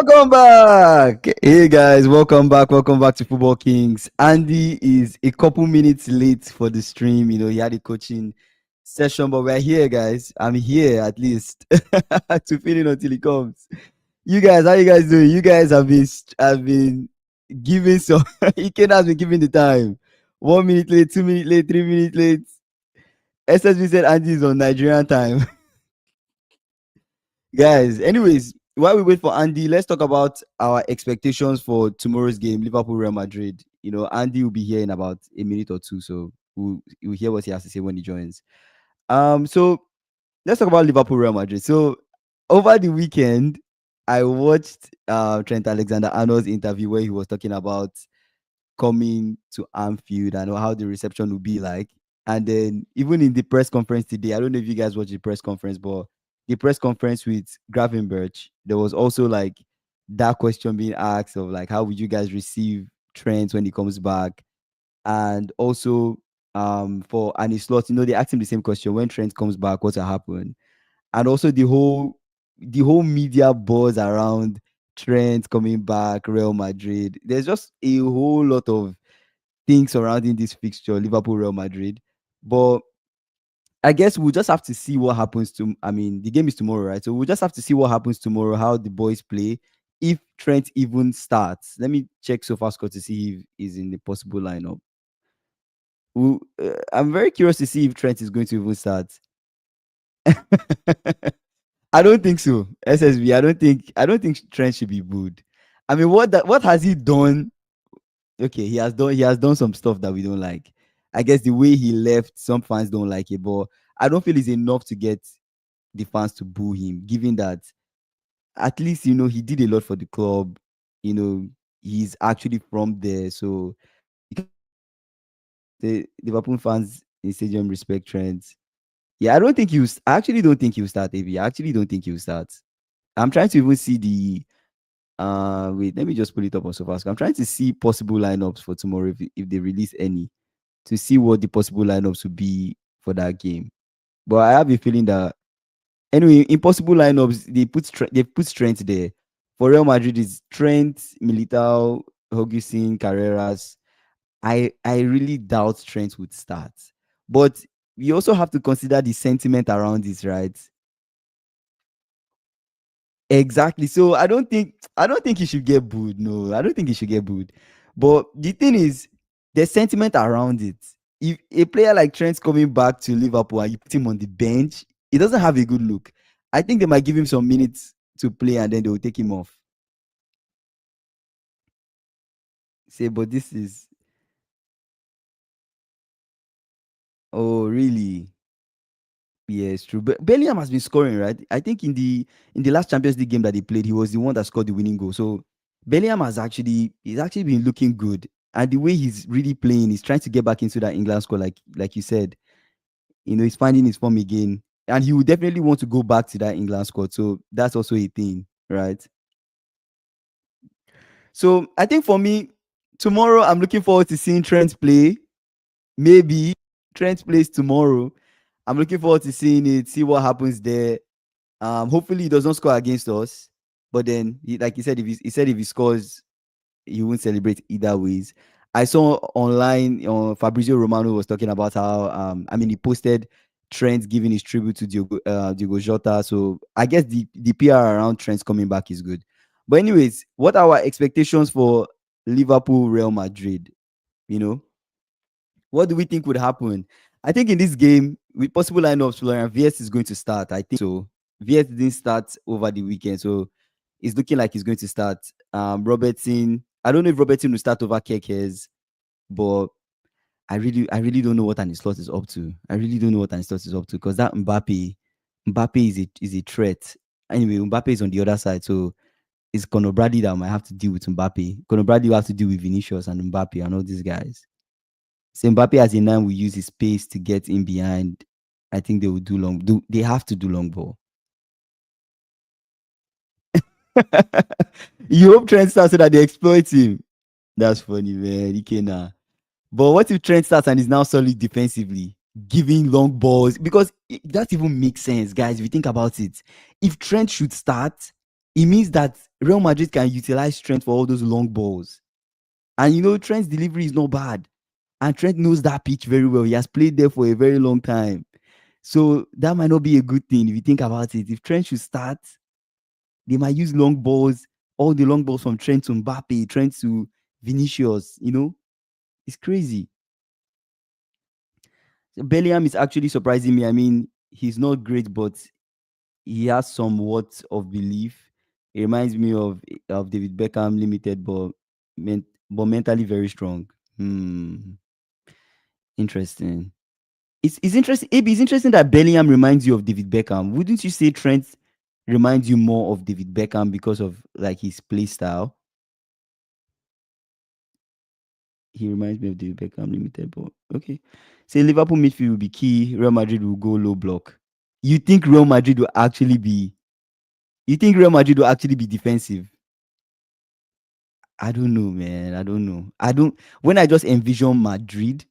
Welcome back. Hey guys, welcome back. Welcome back to Football Kings. Andy is a couple minutes late for the stream. He had a coaching session, but we're here, guys. I'm here at least to fill in until he comes. You guys, how you guys doing? You guys have been giving some. Ike has been giving the time. 1 minute late, 2 minutes late, 3 minutes late. SSB said Andy is on Nigerian time. Guys, anyways, while we wait for Andy, let's talk about our expectations for tomorrow's game, Liverpool Real Madrid. Andy will be here in about a minute or two, so we'll hear what he has to say when he joins. So let's talk about Liverpool Real Madrid. So over the weekend, I watched Trent Alexander-Arnolds interview where he was talking about coming to Anfield and how the reception will be like. And then even in the press conference today, I don't know if you guys watched the press conference, but the press conference with Gravenberch, there was also like that question being asked of like, how would you guys receive Trent when he comes back? And also for Arne Slot, they asked him the same question: when Trent comes back, what will happen? And also the whole media buzz around Trent coming back, Real Madrid. There's just a whole lot of things surrounding this fixture, Liverpool, Real Madrid. But I guess we'll just have to see what happens the game is tomorrow, right? So we'll just have to see what happens tomorrow, how the boys play, if Trent even starts. Let me check SofaScore to see if he's in the possible lineup. I'm very curious to see if Trent is going to even start. I don't think so. SSB, I don't think Trent should be booed. I mean, what has he done? Okay, he has done some stuff that we don't like. I guess the way he left, some fans don't like it, but I don't feel it's enough to get the fans to boo him, given that at least he did a lot for the club. He's actually from there, so the Liverpool fans in stadium respect Trent. Yeah, I actually don't think he'll start, AB. I actually don't think he'll start. I'm trying to even see the wait, let me just pull it up on SofaScore. I'm trying to see possible lineups for tomorrow if they release any, to see what the possible lineups would be for that game. But I have a feeling that anyway, in possible lineups, they put Trent there. For Real Madrid, it's Trent, Militao, Hugustin, Carreras. I really doubt Trent would start. But we also have to consider the sentiment around this, right? Exactly. So I don't think he should get booed. No, I don't think he should get booed. But the thing is, the sentiment around it. If a player like Trent's coming back to Liverpool and you put him on the bench, it doesn't have a good look. I think they might give him some minutes to play and then they will take him off. Say, but this is oh really? Yeah, it's true. But Bellingham has been scoring, right? I think in the last Champions League game that they played, he was the one that scored the winning goal. So Bellingham he's actually been looking good. And the way he's really playing, he's trying to get back into that England squad, like you said. He's finding his form again. And he would definitely want to go back to that England squad. So that's also a thing, right? So I think for me, tomorrow I'm looking forward to seeing Trent play. Maybe Trent plays tomorrow. I'm looking forward to seeing it, see what happens there. Hopefully he does not score against us. But then, like he said, if he scores, he won't celebrate either ways. I saw online, Fabrizio Romano was talking about how, he posted Trent giving his tribute to Diogo Jota. So I guess the PR around Trent coming back is good. But anyways, what are our expectations for Liverpool Real Madrid? You know, what do we think would happen? I think in this game, with possible lineups, Florian Wirtz is going to start. I think so. Wirtz didn't start over the weekend, so it's looking like he's going to start. Robertson, I don't know if Robertson will start over Kekes, but I really don't know what Arne Slot is up to. I really don't know what Arne Slot is up to, because that Mbappe is a threat. Anyway, Mbappe is on the other side, so it's Conor Bradley that might have to deal with Mbappe. Conor Bradley will have to deal with Vinicius and Mbappe and all these guys. So Mbappe as a nine will use his pace to get in behind. I think they will they have to do long ball. You hope Trent starts so that they exploit him. That's funny, man. Ikena. But what if Trent starts and is now solid defensively, giving long balls? Because that even makes sense, guys, if you think about it. If Trent should start, it means that Real Madrid can utilize Trent for all those long balls. And Trent's delivery is not bad. And Trent knows that pitch very well. He has played there for a very long time. So that might not be a good thing if you think about it. If Trent should start, they might use long balls, all the long balls from Trent to Mbappe, Trent to Vinicius. It's crazy. Bellingham is actually surprising me. I mean, he's not great, but he has somewhat of belief. It reminds me of David Beckham limited, but mentally very strong. Interesting. It's interesting. AB, it's interesting that Bellingham reminds you of David Beckham. Wouldn't you say Trent reminds you more of David Beckham because of like his play style? He reminds me of David Beckham limited, but okay. Say Liverpool midfield will be key. Real Madrid will go low block. You think Real Madrid will actually be? You think Real Madrid will actually be defensive? I don't know, man. I don't know. When I just envision Madrid,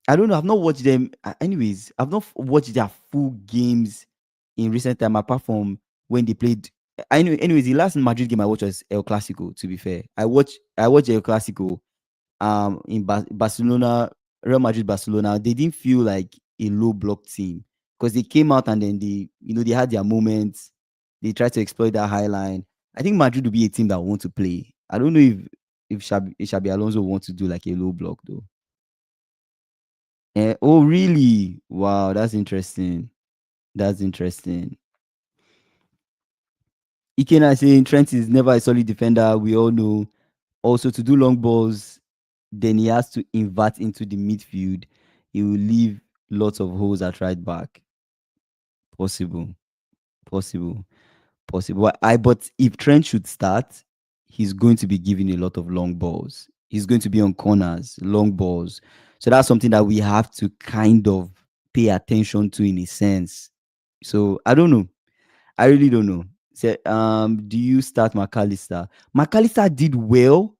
I don't know. I've not watched them. Anyways, I've not watched their full games in recent time, apart from when they played. Anyways, the last Madrid game I watched was El Clasico. To be fair, I watched El Clasico. In Barcelona, Real Madrid, Barcelona. They didn't feel like a low block team because they came out and then they had their moments. They tried to exploit that high line. I think Madrid will be a team that want to play. I don't know if Xabi Alonso wants to do like a low block though. Oh, really? Wow, that's interesting. That's interesting. Ikena saying Trent is never a solid defender. We all know. Also, to do long balls, then he has to invert into the midfield. He will leave lots of holes at right back. Possible. Possible. But if Trent should start, he's going to be given a lot of long balls. He's going to be on corners, long balls. So that's something that we have to kind of pay attention to in a sense. So I don't know. I really don't know. Say, do you start McAllister? McAllister did well.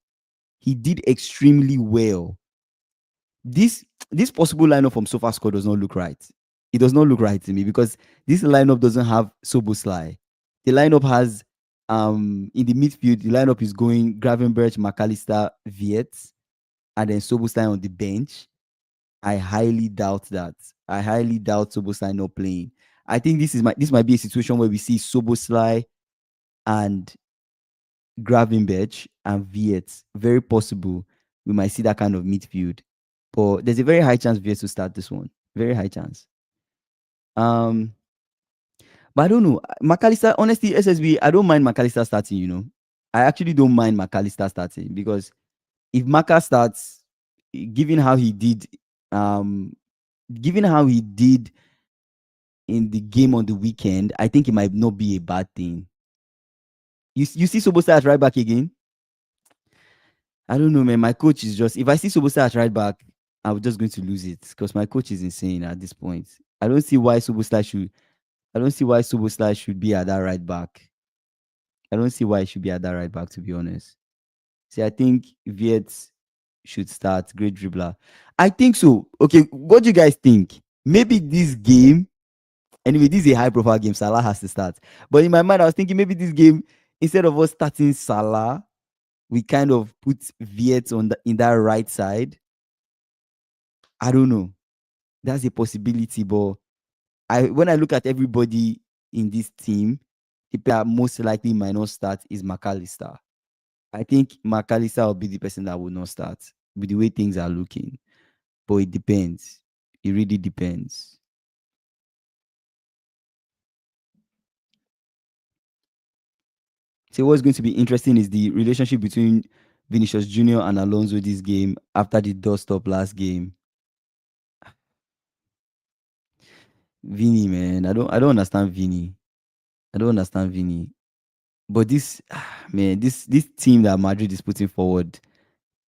He did extremely well. This possible lineup from SofaScore does not look right. It does not look right to me because this lineup doesn't have Soboslai. The lineup has in the midfield, the lineup is going Gravenberch, McAllister, Viet, and then Soboslai on the bench. I highly doubt that. I highly doubt Soboslai not playing. I think this might be a situation where we see Soboslai and Gravenberch and Viet. Very possible we might see that kind of midfield. But there's a very high chance Viet to start this one. Very high chance. But I don't know. McAllister, honestly, SSB, I don't mind McAllister starting, I actually don't mind McAllister starting because if Maka starts, given how he did in the game on the weekend, I think it might not be a bad thing. You see Soboslai at right back again? I don't know, man. My coach is just, if I see Soboslai at right back, I'm just going to lose it because my coach is insane at this point. I don't see why Soboslai should be at that right back. I don't see why he should be at that right back, to be honest. See, I think Viet should start. Great dribbler. I think so. Okay, what do you guys think? Maybe this game, anyway, this is a high-profile game. Salah has to start. But in my mind, I was thinking maybe this game, instead of us starting Salah, we kind of put Viet in that right side. I don't know. That's a possibility, but when I look at everybody in this team, the player most likely might not start is McAllister. I think McAllister will be the person that will not start with the way things are looking. But it depends. It really depends. So what's going to be interesting is the relationship between Vinicius Jr. and Alonso this game after the dust up last game. Vini, man, I don't understand Vini. I don't understand Vini. But this team that Madrid is putting forward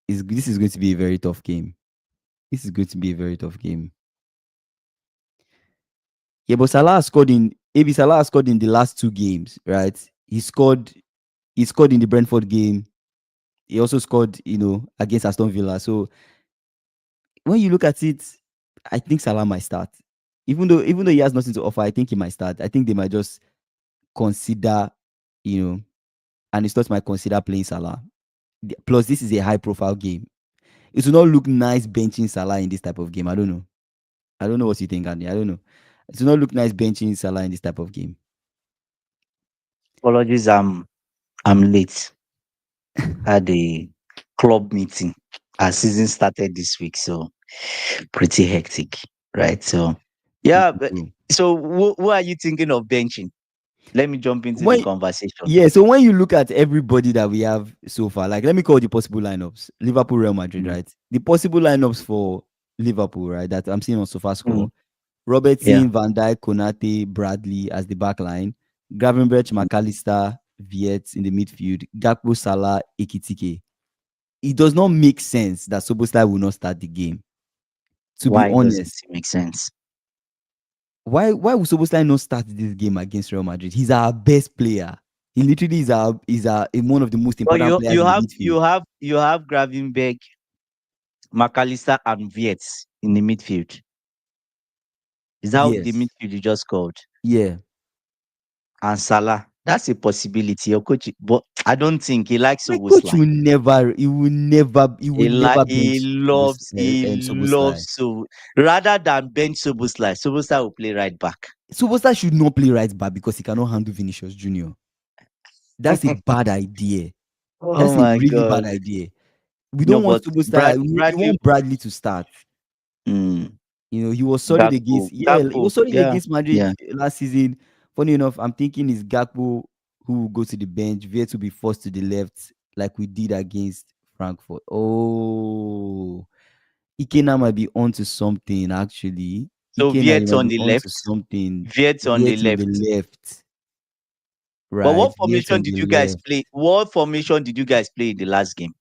this is going to be a very tough game. This is going to be a very tough game. Yeah, but Salah has scored in the last two games, right? He scored in the Brentford game. He also scored, against Aston Villa. So when you look at it, I think Salah might start. Even though he has nothing to offer, I think he might start. I think they might just consider you know, and it's not might consider playing Salah. Plus, this is a high profile game. It will not look nice benching Salah in this type of game. I don't know. I don't know what you think, Andy. I don't know. It will not look nice benching Salah in this type of game. Apologies, I'm late. Had a club meeting. Our season started this week, so pretty hectic, right? So True, yeah, true, but true. so who are you thinking of benching? Let me jump into the When conversation. Yeah, so when you look at everybody that we have so far, like let me call the possible lineups: Liverpool, Real Madrid, Mm, right? The possible lineups for Liverpool, right? That I'm seeing on mm, SofaScore: yeah. Robertson, Van Dijk, Konate, Bradley as the back line, Gravenberch, Mm. McAllister, Viet in the midfield, Gakpo, Salah, Ekitike. It does not make sense that Soboslai will not start the game. To be Why doesn't honest, it make sense? why would Soboslai not start this game against Real Madrid? He's our best player. He literally is one of the most But important you players you in the have midfield. you have you have Gravenberg, McAllister, and Viets in the midfield. Is that the Yes. midfield you just called? Yeah. And Salah. That's a possibility. Your coach, but I don't think he likes My coach Soboslai. he will never He bench and loves Soboslai. so rather than bench Soboslai, Soboslai will play right back. Soboslai should not play right back because he cannot handle Vinicius Junior. That's a bad idea. Oh That's a my really bad god. idea. We No, don't want but Soboslai. We Bradley, want Bradley to start. mm, He was solid Gakpo, against he Gakpo, was solid yeah, against Madrid yeah. last season. Funny enough, I'm thinking is Gakpo who will go to the bench, Viet to be forced to the left, like we did against Frankfurt. Oh, Ikena might be onto something actually. So Ikena, you Viet might on be the onto left, something. Viet on the Viet in the left. left, But right? what Viet formation on did the you guys left. play? What formation did you guys play in the last game?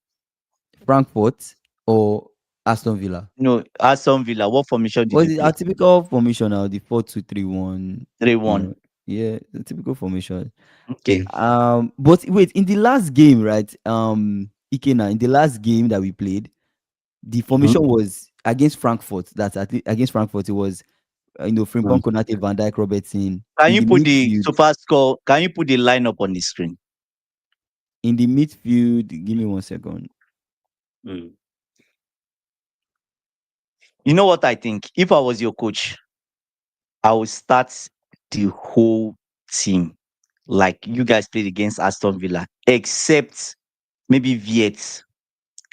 Frankfurt or Aston Villa. No, Aston Villa. What formation did Was you it our play? typical formation now? The 4-2-3-1. Three You one. know, yeah, the typical formation. Okay. But wait, in the last game, right? Ikena, in the last game that we played, the Mhm. formation was against Frankfurt. That's at least against Frankfurt. It was Mm. Frimpong, Konate, Van Dijk, Robertson Can in you the put the midfield. super score? Can you put the lineup on the screen? In the midfield, give me 1 second. Mm. You know what I think? If I was your coach, I would start the whole team like you guys played against Aston Villa, except maybe Viet.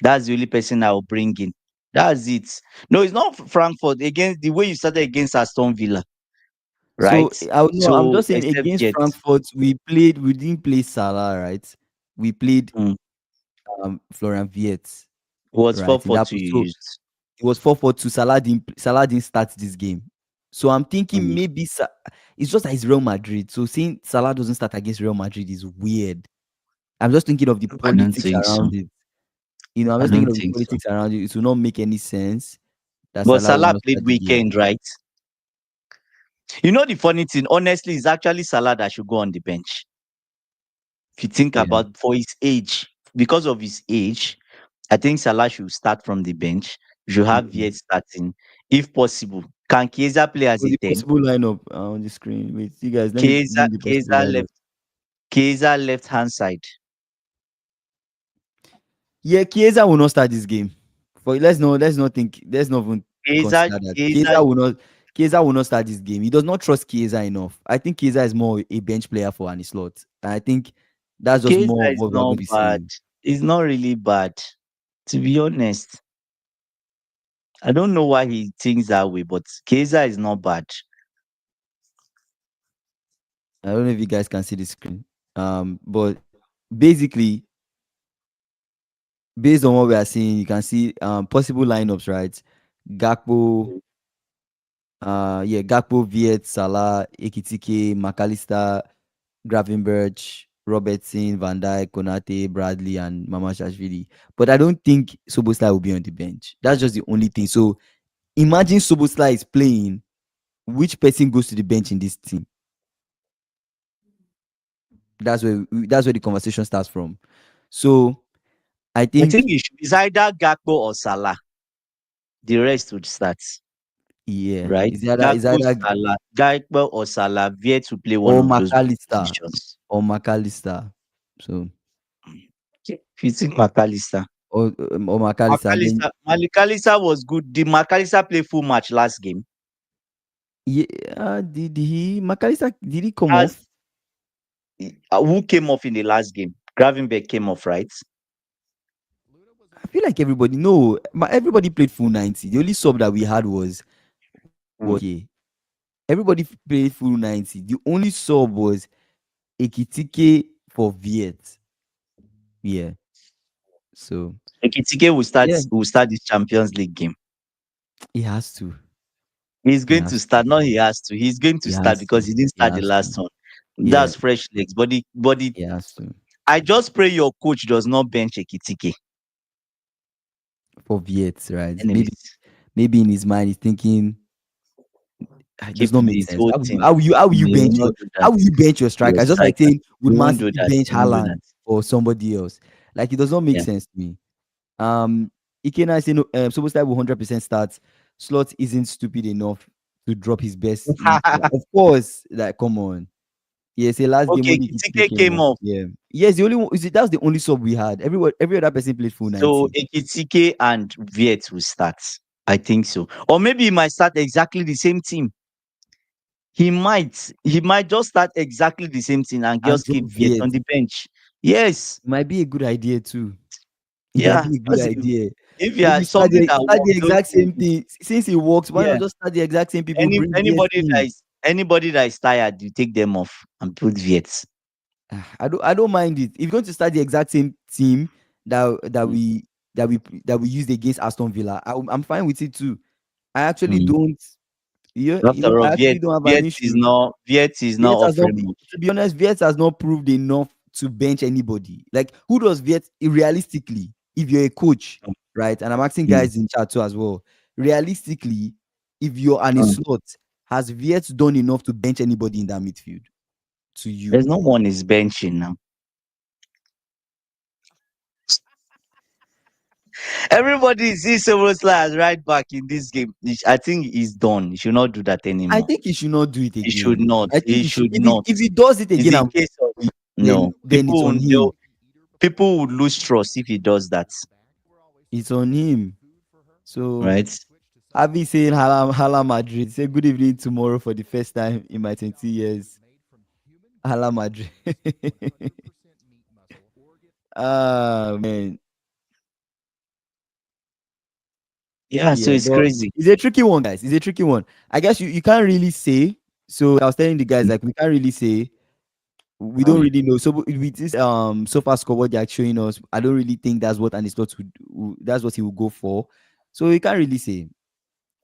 That's the only person I will bring in. That's it. No, it's not Frankfurt against the way you started against Aston Villa, So right? no, I'm So just saying except against Viet, Frankfurt, we didn't play Salah, right? We played mm, Florian Viet, was four right? In four that two you so used. it was 4-4-2. Salah didn't start this game. So I'm thinking Mm. maybe it's just that it's Real Madrid. So saying Salah doesn't start against Real Madrid is weird. I'm just thinking of the I don't politics think so. around it. I'm I just thinking don't of the think so. politics around it. It will not make any sense that But Salah will Salah not played start the game. weekend, right? You know the funny thing, honestly, it's actually Salah that should go on the bench. If you think Yeah. about for his age, because of his age, I think Salah should start from the bench. You should have Mm. Viet starting, if possible. Can Chiesa play as So a the 10? possible lineup on the screen. Wait, you guys, let me Chiesa, bring the possible Chiesa lineup. left, Chiesa left hand side. Yeah, Chiesa will not start this game. For let's not even Chiesa, consider that. Chiesa, Chiesa will not start this game. He does not trust Chiesa enough. I think Chiesa is more a bench player for Arne Slot. And I think that's just Chiesa more of is what we are not going to be bad. seeing. It's not really bad, to be honest. I don't know why he thinks that way, but Chiesa is not bad. I don't know if you guys can see the screen. But basically, based on what we are seeing, you can see possible lineups, right? Gakpo, Gakpo, Viet, Salah, Ekitike, McAllister, Gravenberch, Robertson, Van Dijk, Konate, Bradley, and Mamashashvili. But I don't think Soboslai will be on the bench. That's just the only thing. So imagine Soboslai is playing. Which person goes to the bench in this team? That's where the conversation starts from. So I I think think it's either Gakpo or Salah. The rest would start, yeah, right? is either Gakpo, Salah, Gakpo or Salah, Viet to play one or of those McAllister. positions. or McAllister. So If you think McAllister. or McAllister, then McAllister was good. Did McAllister play full match last game? yeah, did he come As off? who came off in the last game? Gravenberg came off, right? I feel like everybody no, everybody played full 90. The only sub that we had was yeah. Everybody played full 90. The only sub was Ekitike for Viet. Yeah. So Ekitike yeah, will start this Champions League game. he has to. He's He going to has to. start. No, he has to. He's going to He start has to. because he didn't He start the has to. last one. Yeah, That's fresh legs. But he has to. I just pray your coach does not bench Ekitike. For Viet, right? Anyways, Maybe in his mind he's thinking it does keep not make this sense. whole thing. How will you You will bench not do that. how will you bench your Your striker? Just like striker. saying would You Man won't do City that. bench You won't do Haaland that. or somebody else? Like it does not make Yeah. sense to me. Ikena saying Soboslai will 100% start. Slot isn't stupid enough to drop his best. Of course, like come on. Yes, the last game Okay, when Ikitike Ekitike came came off. off. Yeah. Yes, the only one. That's the only sub we had. Every other person played full So 90. Ekitike and Viet will start. I think so. Or maybe he might start exactly the same team. He might just start exactly the same thing and And just drop keep Viet Viet. on the bench. Yes. Might be a good idea too. It might Yeah. be a good Because idea. if you are Maybe something that start the works, don't exact change same it. thing. Since it works, why not Yeah. just start the exact same people? Bring Viet in. Anybody that is tired, you take them off and put Viet. I don't mind it. If you're going to start the exact same team that that Mm. we that we that we used against Aston Villa, I'm fine with it too. I actually Mm. don't. Yeah, After all, I actually don't have an issue. Viet is not Viet has not, offering much. to be honest, Viet has not proved enough to bench anybody. Like, who does Viet realistically? If you're a coach, right? And I'm asking Mm. guys in chat too as well. Realistically, if you're Arne Mm. Slot, has Viet done enough to bench anybody in that midfield? To you, There's no one is benching now. Everybody sees Soboslai as right back in this game. I think he's done. He should not do that I anymore. think he should not do it He should again. not. I think He he should. should If he not. if he does it It's again, a case of no. then it's on him. People would lose trust if he does that. It's on him. So Right? Avi saying Hala Madrid. Say good evening tomorrow for the first time in my 20 years. Hala Madrid. Ah man. Yeah, so Yeah, it's but crazy. it's a tricky one, guys. It's a tricky one. I guess you can't really say. So I was telling the guys like we can't really say. We don't really know. So with this so far score what they're showing us, I don't really think that's what Anistot that's what he will go for. So you can't really say.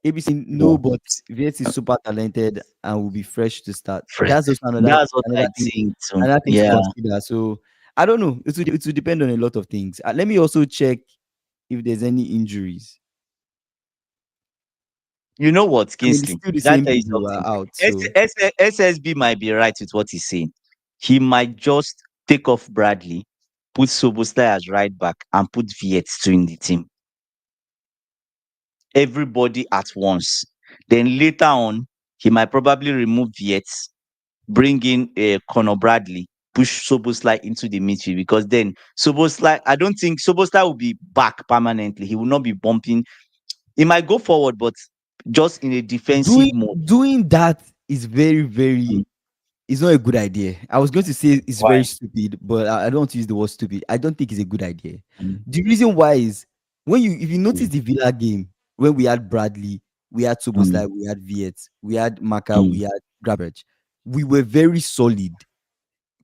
ABC no, No. but VS is super talented and will be fresh to start. Fred. That's just another That's what I another thing think too. another thing to Yeah. consider. So I don't know. It will depend on a lot of things. Let me also check if there's any injuries. You know what, I mean, it's Kingsley? still the That same tell you people who something. are out. So SSB might be right with what he's saying. He might just take off Bradley, put Soboslai as right back, and put Viet too in the team. Everybody at once. Then later on, he might probably remove Viet, bring in Conor Bradley, push Soboslai into the midfield because then Soboslai, I don't think Soboslai will be back permanently. He will not be bumping. He might go forward, but just in a defensive mode. doing that is very, very Mm. it's not a good idea. I was going to say it's very Why? stupid, but I don't want to use the word stupid. I don't think it's a good idea. Mm. The reason why is if you notice Mm. the Villa game, when we had Bradley, we had Mm. Soboslai, we had Viet, we had Maka, Mm. we had Grabbage, we were very solid.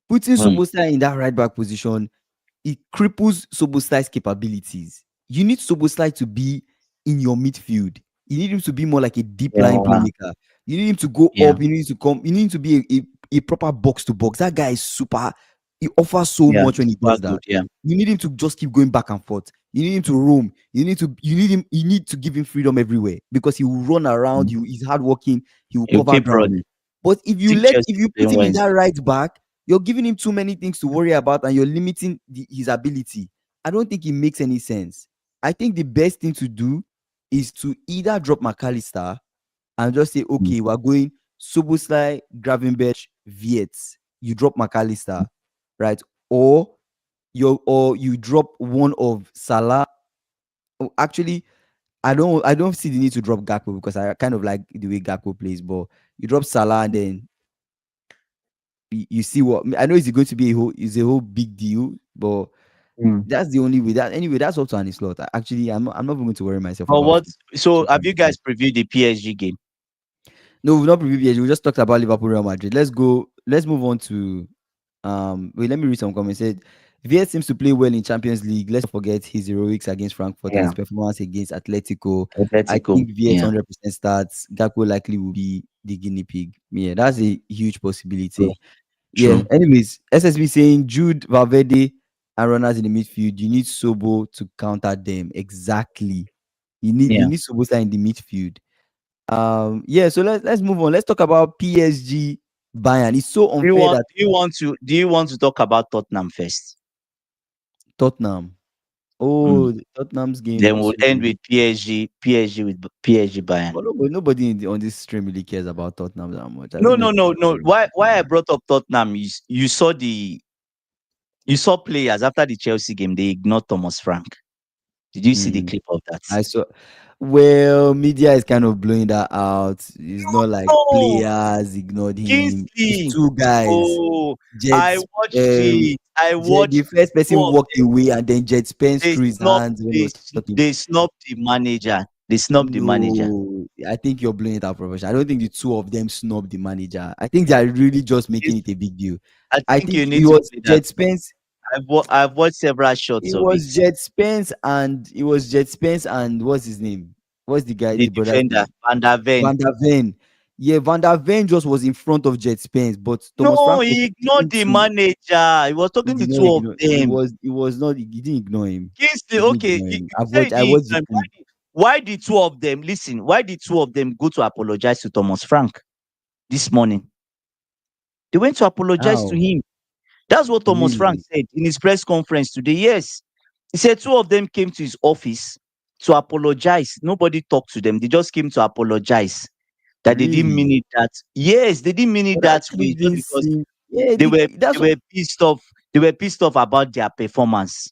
Putting Mm. Soboslai in that right back position, it cripples Soboslai's capabilities. You need Soboslai to be in your midfield. You need him to be more like a deep line Yeah. playmaker. You need him to go Yeah. up. You need him to come. You need him to be a proper box to box. That guy is super. He offers so Yeah. much when he Super does that. good. Yeah. You need him to just keep going back and forth. You need him to roam. You need to give him freedom everywhere because he will run around. Mm. He's hardworking. He will He'll cover keep ground. running. But if Think if Chelsea you put playing him in that Wednesday. right back, you're giving him too many things to worry about and you're limiting his ability. I don't think it makes any sense. I think the best thing to do is to either drop McAllister and just say, Mm. okay, we're going Soboslai, Gravenberch, Viet. You drop McAllister. right? Or you drop one of Salah. Oh, actually, I don't see the need to drop Gakpo because I kind of like the way Gakpo plays. But you drop Salah and then you see what I know is going to be a whole big deal, but Mm. that's the only way. That anyway, that's up to Anne Slot. Actually, I'm not even going to worry myself But about what? So have you it. guys previewed the PSG game? No, we've not previewed yet. We just talked about Liverpool, Real Madrid. Let's go. Let's move on to wait, let me read some comments. It said Viet seems to play well in Champions League. Let's not forget his heroics against Frankfurt and Yeah, his performance against Atletico. I Atletico. think Viet Yeah, 100% starts. Gakpo likely will be the guinea pig. Yeah, that's a huge true, possibility. Yeah. true. Anyways, SSB saying Jude, Valverde, and runners in the midfield. You need Sobo to counter them. Exactly. You Yeah. need Sobosa in the midfield. Yeah, so let's move on. Let's talk about PSG Bayern. It's so Do you unfair want? that Do you want to talk about Tottenham first? Tottenham. Mm. Oh, Tottenham's game Then this we'll end weekend. with PSG. PSG with PSG Bayern. But nobody on this stream really cares about Tottenham that much. I No, don't know no, if no, no. you Why I brought up Tottenham is you saw players after the Chelsea game. They ignored Thomas Frank. Did you see the mm, clip of that? I saw. Well, media is kind of blowing that out. It's not like No, players ignored him. It's Kingsley. two guys. Oh, I Jets. watched it. I The watched first two person of walked them. away, and then Jet Spence They threw his snubbed. hands when he They was talking. they snubbed the manager. They snubbed the manager. No, I think you're blowing it out professional. I don't think the two of them snubbed the manager. I think they are really just making It's, it a big deal. I I think think you need it to was play that. Jet Spence. I've watched several shots It of it. was Jet Spence and it was Jet Spence and what's his name? What's the guy, The the brother's defender name? Van der Ven. Van der Ven. Yeah, Van der Ven just was in front of Jet Spence, but Thomas No, Frank was he ignored speaking the to. manager. He was He talking to did not two of ignore. them. It was not. He didn't ignore him. Kingsley, He didn't okay, ignore him. you say he I didn't watched the ignore him. clip. Why the two of them? Listen, why the two of them go to apologize to Thomas Frank this morning? They went to apologize to How? him. That's what Thomas Frank Really? said in his press conference today. Yes, he said two of them came to his office to apologize. Nobody talked to them. They just came to apologize that they didn't mean Really? it that. Yes, they didn't mean it But that that way clip just didn't because seem. Yeah, they were that's they were pissed off. They were pissed off about their performance.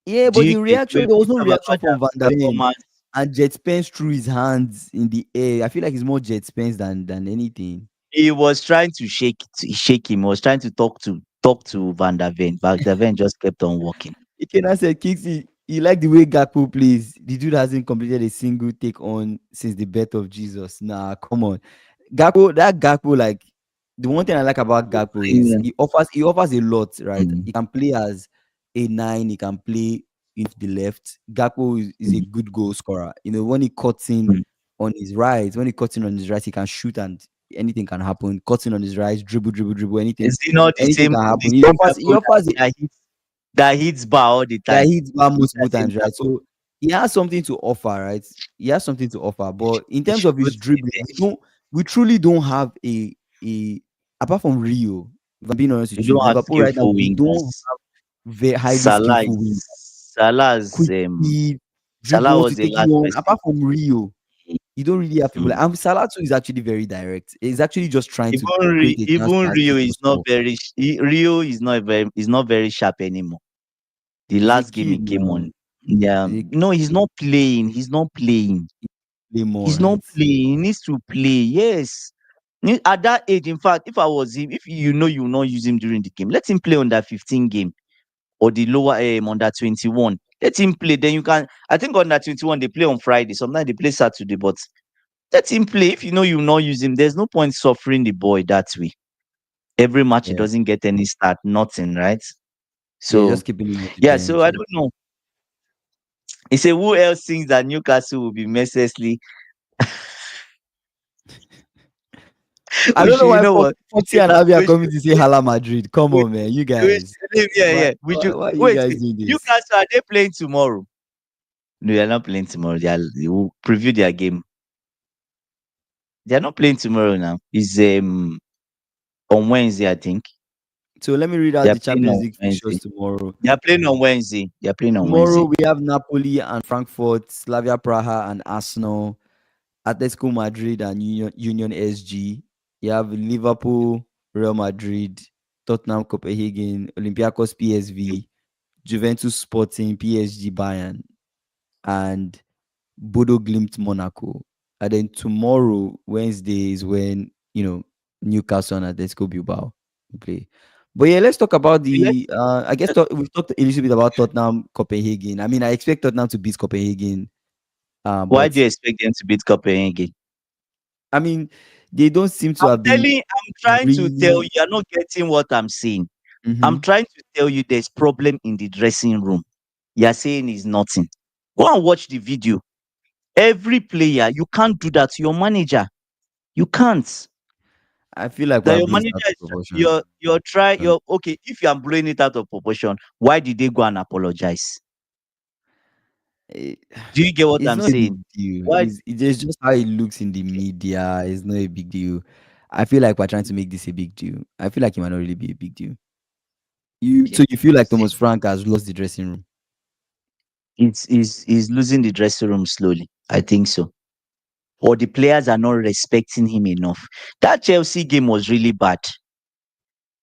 yeah. Do But you the get? They reaction, were there was pissed no off reaction about their from Van der Ven, performance. and Jet Spence threw his hands in the air. I feel like it's more Jet Spence than anything. He was trying to shake him. He was trying to talk to Van der Ven. Van der Ven just kept on walking. Ikena said, Kixi, you like the way Gakpo plays. The dude hasn't completed a single take on since the birth of Jesus. Nah, come on. Gakpo, like the one thing I like about Gakpo is Yeah. he offers a lot, right? Mm, He can play as a nine, he can play in the left. Gakpo is a mm, good goal scorer. When he cuts in mm. on his right, he can shoot and anything can happen. Cutting on his right, dribble, Is anything, he not anything can the happen. He same offers he Gakpo offers that hits bar all the that time? hits bar Is that multiple same times, right? Gakpo? So he has something to offer, right? He has something to offer. But in He terms should of go his to the dribbling, bench. we truly don't have a apart from Rio. If I'm being honest We with you, don't have Liverpool right now, skillful we don't wingers. have very highly Salah skillful is wing, Salah's quick speed, Salah dribbles to was the take you last on. person. Apart from Rio, you don't really have people Mm. like and Salah too is actually very direct. He's actually just trying to create a chance Even for us Rio to is not score. Rio is not very sharp anymore. The He's a last game he kid came now. on. Yeah. He's a No, he's not playing. He's not playing. play more, He's not right? playing. He needs to play. Yes. At that age, in fact, if I was him, if you will not use him during the game, let him play on that 15 game or the lower under 21. Let him play. Then you can. I think under 21 they play on Friday. Sometimes they play Saturday, but let him play. If you will not use him, there's no point suffering the boy that way. Every match he Yeah. doesn't get any start, nothing, right? Yeah, So just keeping him on the yeah, so bench. I Yeah. don't know. He said, who else thinks that Newcastle will be mercilessly? I We don't know should, why what? Foxy and Abby are We should, coming to say Hala Madrid. Come we, on, man. You we guys. yeah, Why, yeah. why, why are you Wait, guys doing this? Newcastle, are they playing tomorrow? No, they are not playing tomorrow. They will preview their game. They are not playing tomorrow now. It's on Wednesday, I think. So let me read They out are the playing Champions on League fixtures Wednesday. tomorrow. They are playing on Wednesday. They are playing on Tomorrow Wednesday. we have Napoli and Frankfurt, Slavia Praha and Arsenal, Atletico Madrid and Union SG. You have Liverpool, Real Madrid. Tottenham, Copenhagen, Olympiacos, PSV, Juventus, Sporting, PSG, Bayern, and Bodo Glimt, Monaco. And then tomorrow, Wednesday, is when Newcastle and Atletico Bilbao will play. But yeah, let's talk about Let's, the. I guess we've talked a little bit about Tottenham, Copenhagen. I mean, I expect Tottenham to beat Copenhagen. why But do you expect them to beat Copenhagen? I mean, they don't seem to have been I'm trying to tell you, really. you're not getting what I'm saying. I'm Mhm. trying to tell you there's problem in the dressing room. You're saying is nothing. Go and watch the video. Every player, you can't do that to your manager. You can't. I feel like That we're your blowing it manager out of is proportion. you're okay. If you are blowing it out of proportion, why did they go and apologize? Eh, Do you get what it's I'm not a big saying? deal. Why? It's just how it looks in the media. It's not a big deal. I feel like we're trying to make this a big deal. I feel like it might not really be a big deal. Okay. You feel like See, Thomas Frank has lost the dressing room? it's losing the dressing room slowly. I think so. Or the players are not respecting him enough. That Chelsea game was really bad.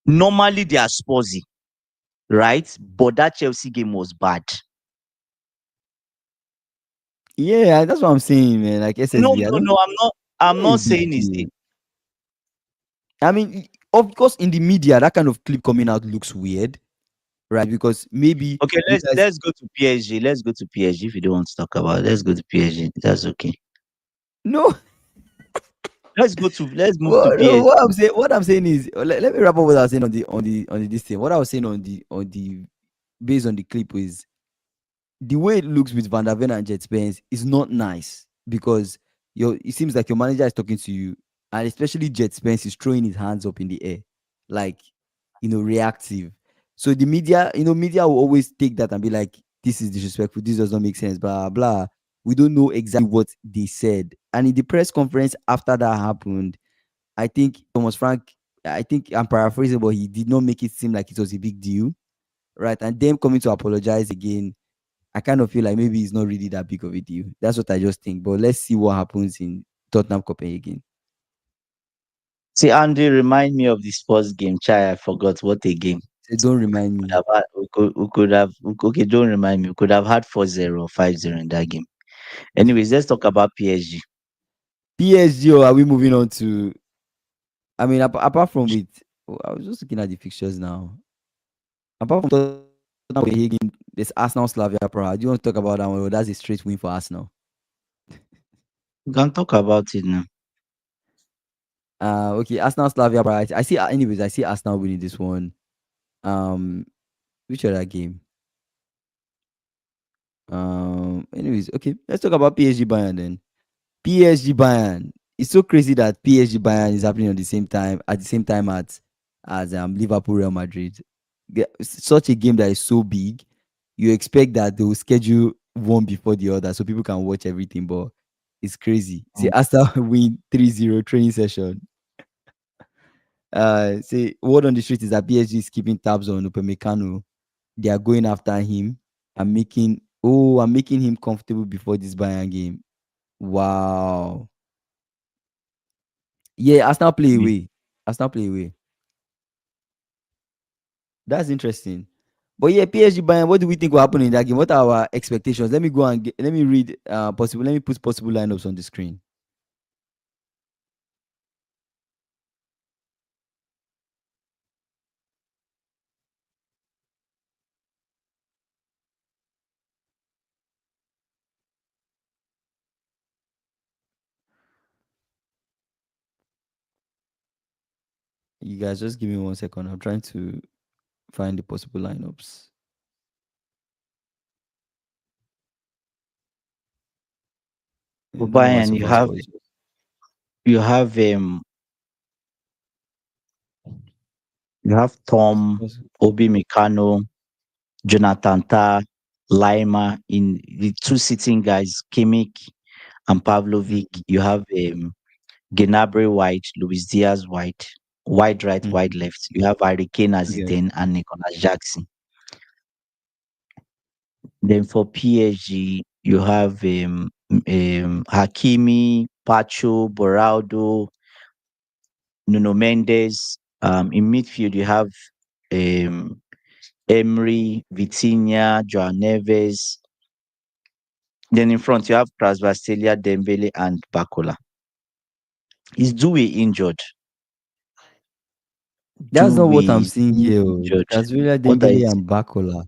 Normally they are Spursy, right? But that Chelsea game was bad. Yeah, that's what I'm saying, man. Like No, SSB, I no, don't. no. It's I'm not a not big saying it's deal. I mean, of course, in the media, that kind of clip coming out looks weird, right? Because maybe okay. you guys. Let's go to PSG. Let's go to PSG if you don't want to talk about it. Let's go to PSG. That's okay. No, Let's move to well, no, PSG. what I'm saying is, let me wrap up what I was saying on the this thing. What I was saying on the based on the clip is the way it looks with Van der Ven and Jet Spence is not nice because it seems like your manager is talking to you, and especially Jet Spence is throwing his hands up in the air, like reactive. So the media, media will always take that and be like, "This is disrespectful. This does not make sense." Blah blah. We don't know exactly what they said, and in the press conference after that happened, I think Thomas Frank. I think I'm paraphrasing, but he did not make it seem like it was a big deal, right? And them coming to apologize again, I kind of feel like maybe it's not really that big of a deal. That's what I just think. But let's see what happens in Tottenham Copenhagen. See, Andy, remind me of the sports game. Chai, I forgot what a game. So don't remind Could me. have had, we could have, okay, don't remind me. We could have had 4-0 or 5-0 in that game. Anyways, let's talk about PSG. PSG, or are we moving on to? I mean, apart from it, I was just looking at the fixtures now. Apart from Tottenham Copenhagen, there's Arsenal Slavia Praha. Do you want to talk about that one? Or that's a straight win for Arsenal. We can talk about it now. Okay, Arsenal Slavia Praha. I see. Anyways, I see Arsenal winning this one. Um, which other game? Anyways, okay, let's talk about PSG Bayern then. PSG Bayern. It's so crazy that PSG Bayern is happening at the same time as Liverpool Real Madrid. Such a game that is so big, you expect that they will schedule one before the other so people can watch everything, but it's crazy. See, Mm. Arsenal win 3-0 training session. Say word on the street is that PSG is keeping tabs on Upamecano. They are going after him and making him comfortable before this Bayern game. Wow. Yeah, Arsenal play Mm. away. Arsenal play away. That's interesting. But yeah, PSG Bayern, what do we think will happen in that game? What are our expectations? Let me go and let me read possible. Let me put possible lineups on the screen. You guys just give me 1 second. I'm trying to find the possible lineups. For Don't know why Bayern, so far score is. you have you have Tom, Obi Mikano, Jonathan Tah, Lima in the two sitting guys, Kimmich and Pavlovic. Mhm, You have Gnabry White, Luis Diaz White, wide right, wide mhm. left. You have Harry Kane as his Okay. 10 and Nicolas Jackson. Then for PSG, you have Hakimi, Pacho, Boraldo, Nuno Mendes. In midfield, you have um, Emery, Vitinha, Joao Neves. Then in front you have Krasvastalia, Dembele, and Bakola. Is Dewey injured? That's not what I'm Dewey seeing here. Oh. injured. Kasvila, What are you Dembele, and Bakola.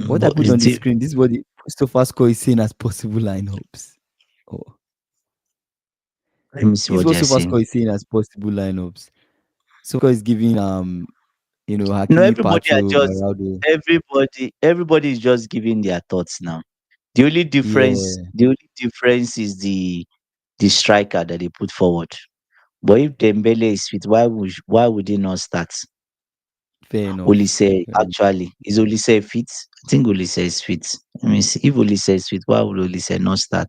What I But put is on the the screen, this is what the Christopher score is saying as possible lineups. Oh, let me see this is what what they are saying. SofaScore is saying as possible lineups. SofaScore is giving No, Hakimi, everybody are Pacho, just Beraldo. everybody is just giving their thoughts now. The only difference Yeah, the only difference is the striker that they put forward. But if Dembele is fit, why would he not start? fair enough. Olise Fair enough. actually is Olise fit? I think Olise is fit. Let me see. If Olise is fit, why would Olise not start?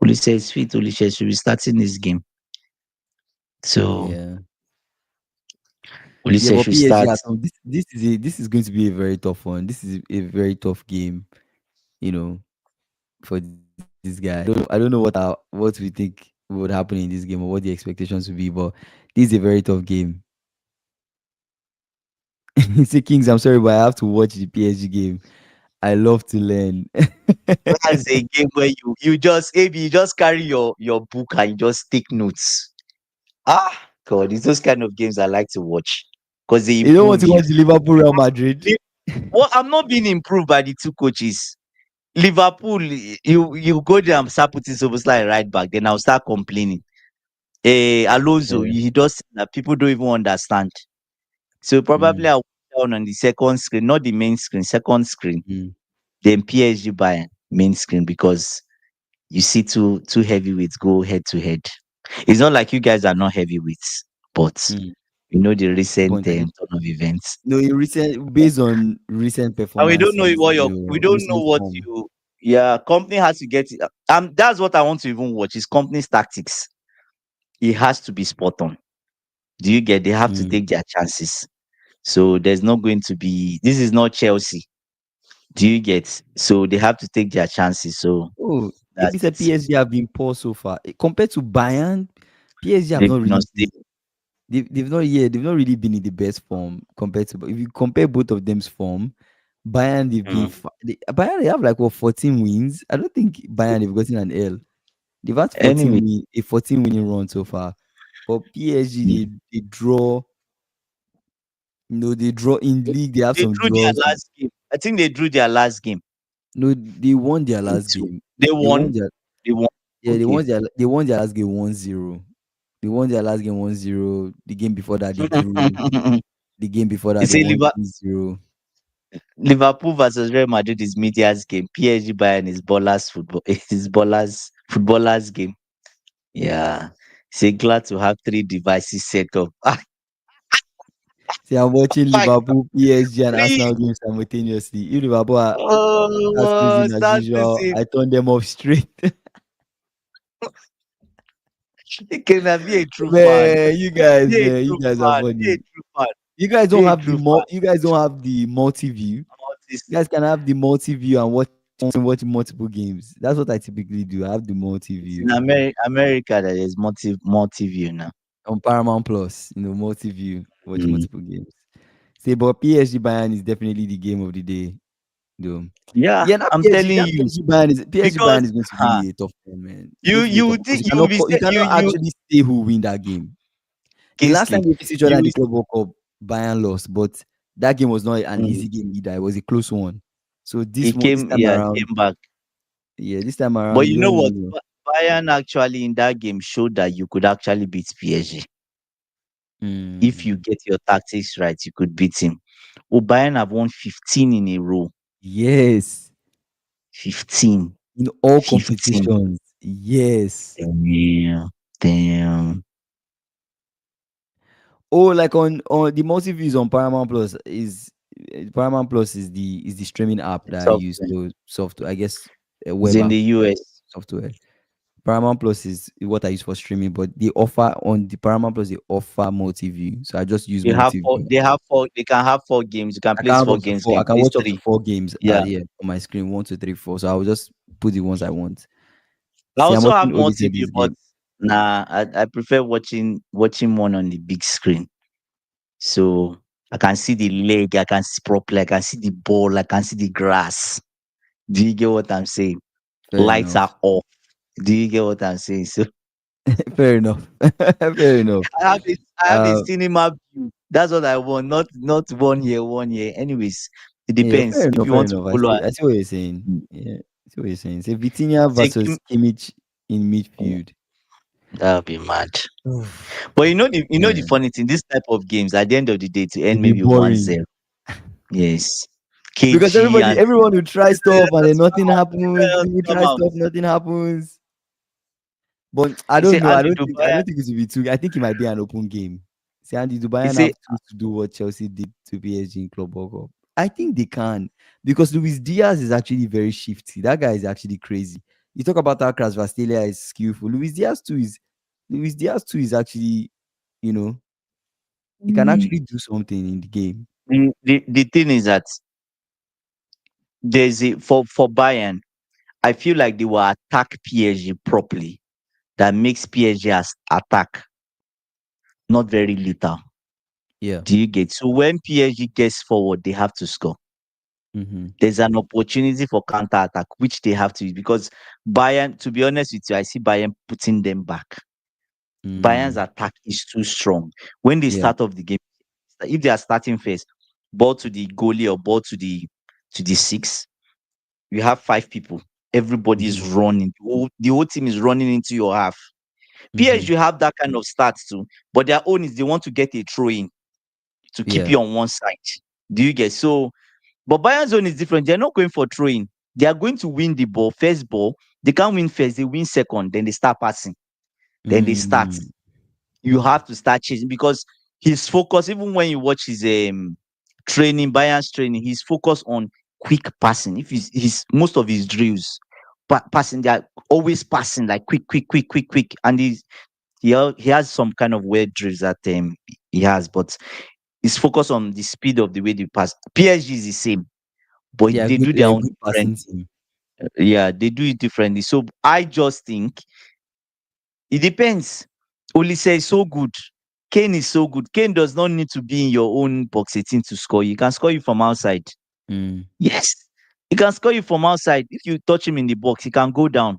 Olise is fit. Olise should be starting this game. So Yeah, yeah, Olise but should PSG start. at home. This is going to be a very tough one. This is a very tough game. You know, for this guy. I don't know what we think would happen in this game or what the expectations would be, but this is a very tough game. Say Kings, I'm sorry, but I have to watch the PSG game. I love to learn. That's a game where you just maybe you just carry your book and you just take notes. Ah, God, it's those kind of games I like to watch because they You don't want improve to you. watch the Liverpool Real Madrid? Li- Well, I'm not being improved by the two coaches. Liverpool, you go there and start putting Szoboszlai right back, then I'll start complaining. Alonso, Yeah. he does that people don't even understand. So probably Mm, I'll put down on the second screen, not the main screen, second screen, mm, then PSG Bayern main screen because you see two heavyweights go head to head. It's not like you guys are not heavyweights, but mm. the recent Point. I get. turn of events. No, in recent based on recent And we don't know performances, we don't know recent what form. you yeah, company has to get it. That's what I want to even watch is company's tactics. It has to be spot on. Do you get they have to Mm. take their chances. So there's not going to be this is not Chelsea. Do you get so they have to take their chances. So Oh, that's AB said it. PSG have been poor so far. Compared to Bayern, PSG have They've not not really been. stayed. They've not really been in the best form compared to. If you compare both of them's form, Bayern they've been. Mm. Bayern they have like what 14 wins. I don't think Bayern they've gotten an L. They've had Anyway, a 14 winning run so far. But PSG mm, they draw. No, they draw in league. They have they some drew their draws. last game. I think they drew their last game. No, they won their last So game. they They won won. their They won. yeah, Okay. they won their last game 1-0. They won their last game 1-0. The game before that they drew. The game before You that they say won 3-0. Liverpool versus Real Madrid is media's game. PSG Bayern is ballers football. Is ballers footballers game. Yeah. Say glad to have three devices set up. See, I'm watching My Liverpool, PSG, and three. Arsenal games simultaneously. If Liverpool are start Oh, losing as start usual, losing. I turn them off straight. It can be a true fan. Man, Be a you true guys are fan. Be a funny. true fan. You guys don't Be a have true fan. you guys don't have the multi view. About this. You guys can have the multi view and watch multiple games. That's what I typically do. I have the multi It's view in America that there's multi view now. on Paramount Plus. Multi view, watch Mm. multiple games. Say, but PSG Bayern is definitely the game of the day, though. Yeah, Yeah, I'm telling That you PSG because Bayern is going to be a tough one, man. It's you going to be a you tough would because think you will be you say, cannot actually say who win that game. The last time Kingsley. they faced each other You in will the Club World Cup, Bayern lost, but that game was not an mm, easy game either. It was a close one. So this time yeah, around, came back. yeah, this time around, But you you know don't what? know. Bayern actually in that game showed that you could actually beat PSG. If Mm, you get your tactics right, you could beat him. Oh, Bayern have won 15 in a row. yes, 15. in all 15. competitions, yes. Damn. Damn. Oh, like on the multi views on Paramount Plus is Paramount Plus is the streaming app that I use. Software. So software, I guess, a It's web in app the US. software. Paramount Plus is what I use for streaming, but they offer on the Paramount Plus they offer multi view. So I just use multi view. They can have four games. You can place four games, I can can place watch up to three. 4 games. Yeah. Yeah, on my screen, 1, 2, 3, 4. So I'll just put the ones I want. I See, I'm also have watching multi-view, Olise's but game. nah, I prefer watching one on the big screen. So I can see the leg, I can see properly, I can see the ball, I can see the grass. Do you get what I'm saying? Fair Lights are enough. off. Do you get what I'm saying? So Fair enough. Fair enough. I have a Uh, cinema view. That's what I want. Not 1 year, 1 year. Anyways, it yeah, depends. fair If enough. you Fair want to enough. I follow, see. I see what you're saying. mm, Yeah, I see what you're saying. Say Vitinha say versus Kimmich in midfield. that'll be mad. Oof, But you know the man, funny thing, this type of games at the end of the day to end it'd be maybe boring 1-0. Yes. because KG and everyone will try stuff and then nothing happens. let us People come try out. stuff, nothing happens. But I He say don't know. Andy Dubai. I don't think it will be too. I think it might be an open game. See, Andy, do He Bayern say have tools to do what Chelsea did to PSG in Club World Cup? I think they can because Luis Diaz is actually very shifty. That guy is actually crazy. You talk about how Vastelia is skillful. Luis Diaz too is actually, you know, he can Mm. actually do something in the game. the thing is that there's a for Bayern, I feel like they will attack PSG properly. That makes PSG as attack not very lethal. Yeah. Do you get? So when PSG gets forward, they have to score. Mm-hmm. There's an opportunity for counter attack, which they have to use because Bayern, to be honest with you, I see Bayern putting them back. Bayern's Mm, attack is too strong. When they yeah. start off the game, if they are starting first, ball to the goalie or ball to the six, you have five people. Everybody is Mm-hmm. running. The whole team is running into your half. Mm-hmm. PSG have that kind of start too, but their own is they want to get a throw in to keep Yeah. you on one side. Do you get? So but Bayern's own is different. They're not going for throwing. They are going to win the ball, first ball. They can't win first, they win second, then they start passing. Then they start. Mm, You have to start chasing because his focus, even when you watch his training, Bayern's training, he's focused on quick passing. If he's most of his drills, passing, they're always passing like quick, quick, quick, quick, quick. And he has some kind of weird drills that he has, but he's focused on the speed of the way they pass. PSG is the same, but they do their they're a own good different. passing team. Yeah, they do it differently. So I just think it depends. Olise is so good. Kane is so good. Kane does not need to be in your own box 18 to score. He can score you from outside. Mm, Yes. He can score you from outside. If you touch him in the box, he can go down.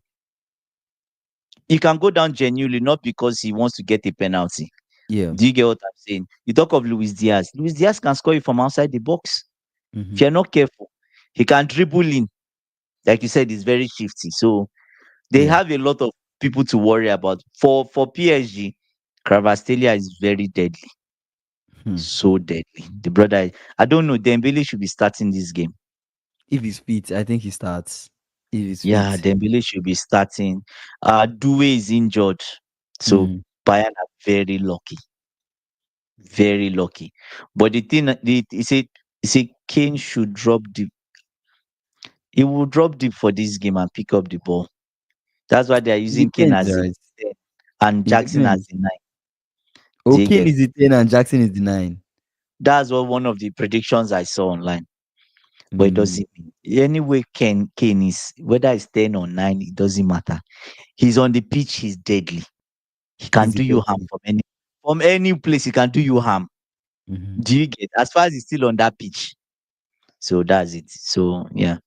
He can go down genuinely, not because he wants to get a penalty. yeah. Do you get what I'm saying? You talk of Luis Diaz. Luis Diaz can score you from outside the box. If Mm-hmm. you're not careful, he can dribble in. Like you said, he's very shifty. So they Yeah. have a lot of people to worry about. For PSG, Kravastelia is very deadly, Hmm. so deadly. The brother, I don't know. Dembele should be starting this game. If he's fit, I think he starts. If he's Yeah, fit. Dembele should be starting. Due is injured, so Mm. Bayern are very lucky, very lucky. But the thing, he said Kane should drop deep. He will drop deep for this game and pick up the ball. That's why they are It using Kane depends, as the right? 10 and It Jackson as depends. the 9. Do you Okay, get? is the 10 and Jackson is the 9. That's what one of the predictions I saw online. But it Mm. doesn't mean anyway. Kane is whether it's 10 or 9, it doesn't matter. He's on the pitch, he's deadly. He can He's the do you best harm thing. from any place. He can do you harm. Mm-hmm. Do you get? As far as he's still on that pitch, so that's it. So yeah,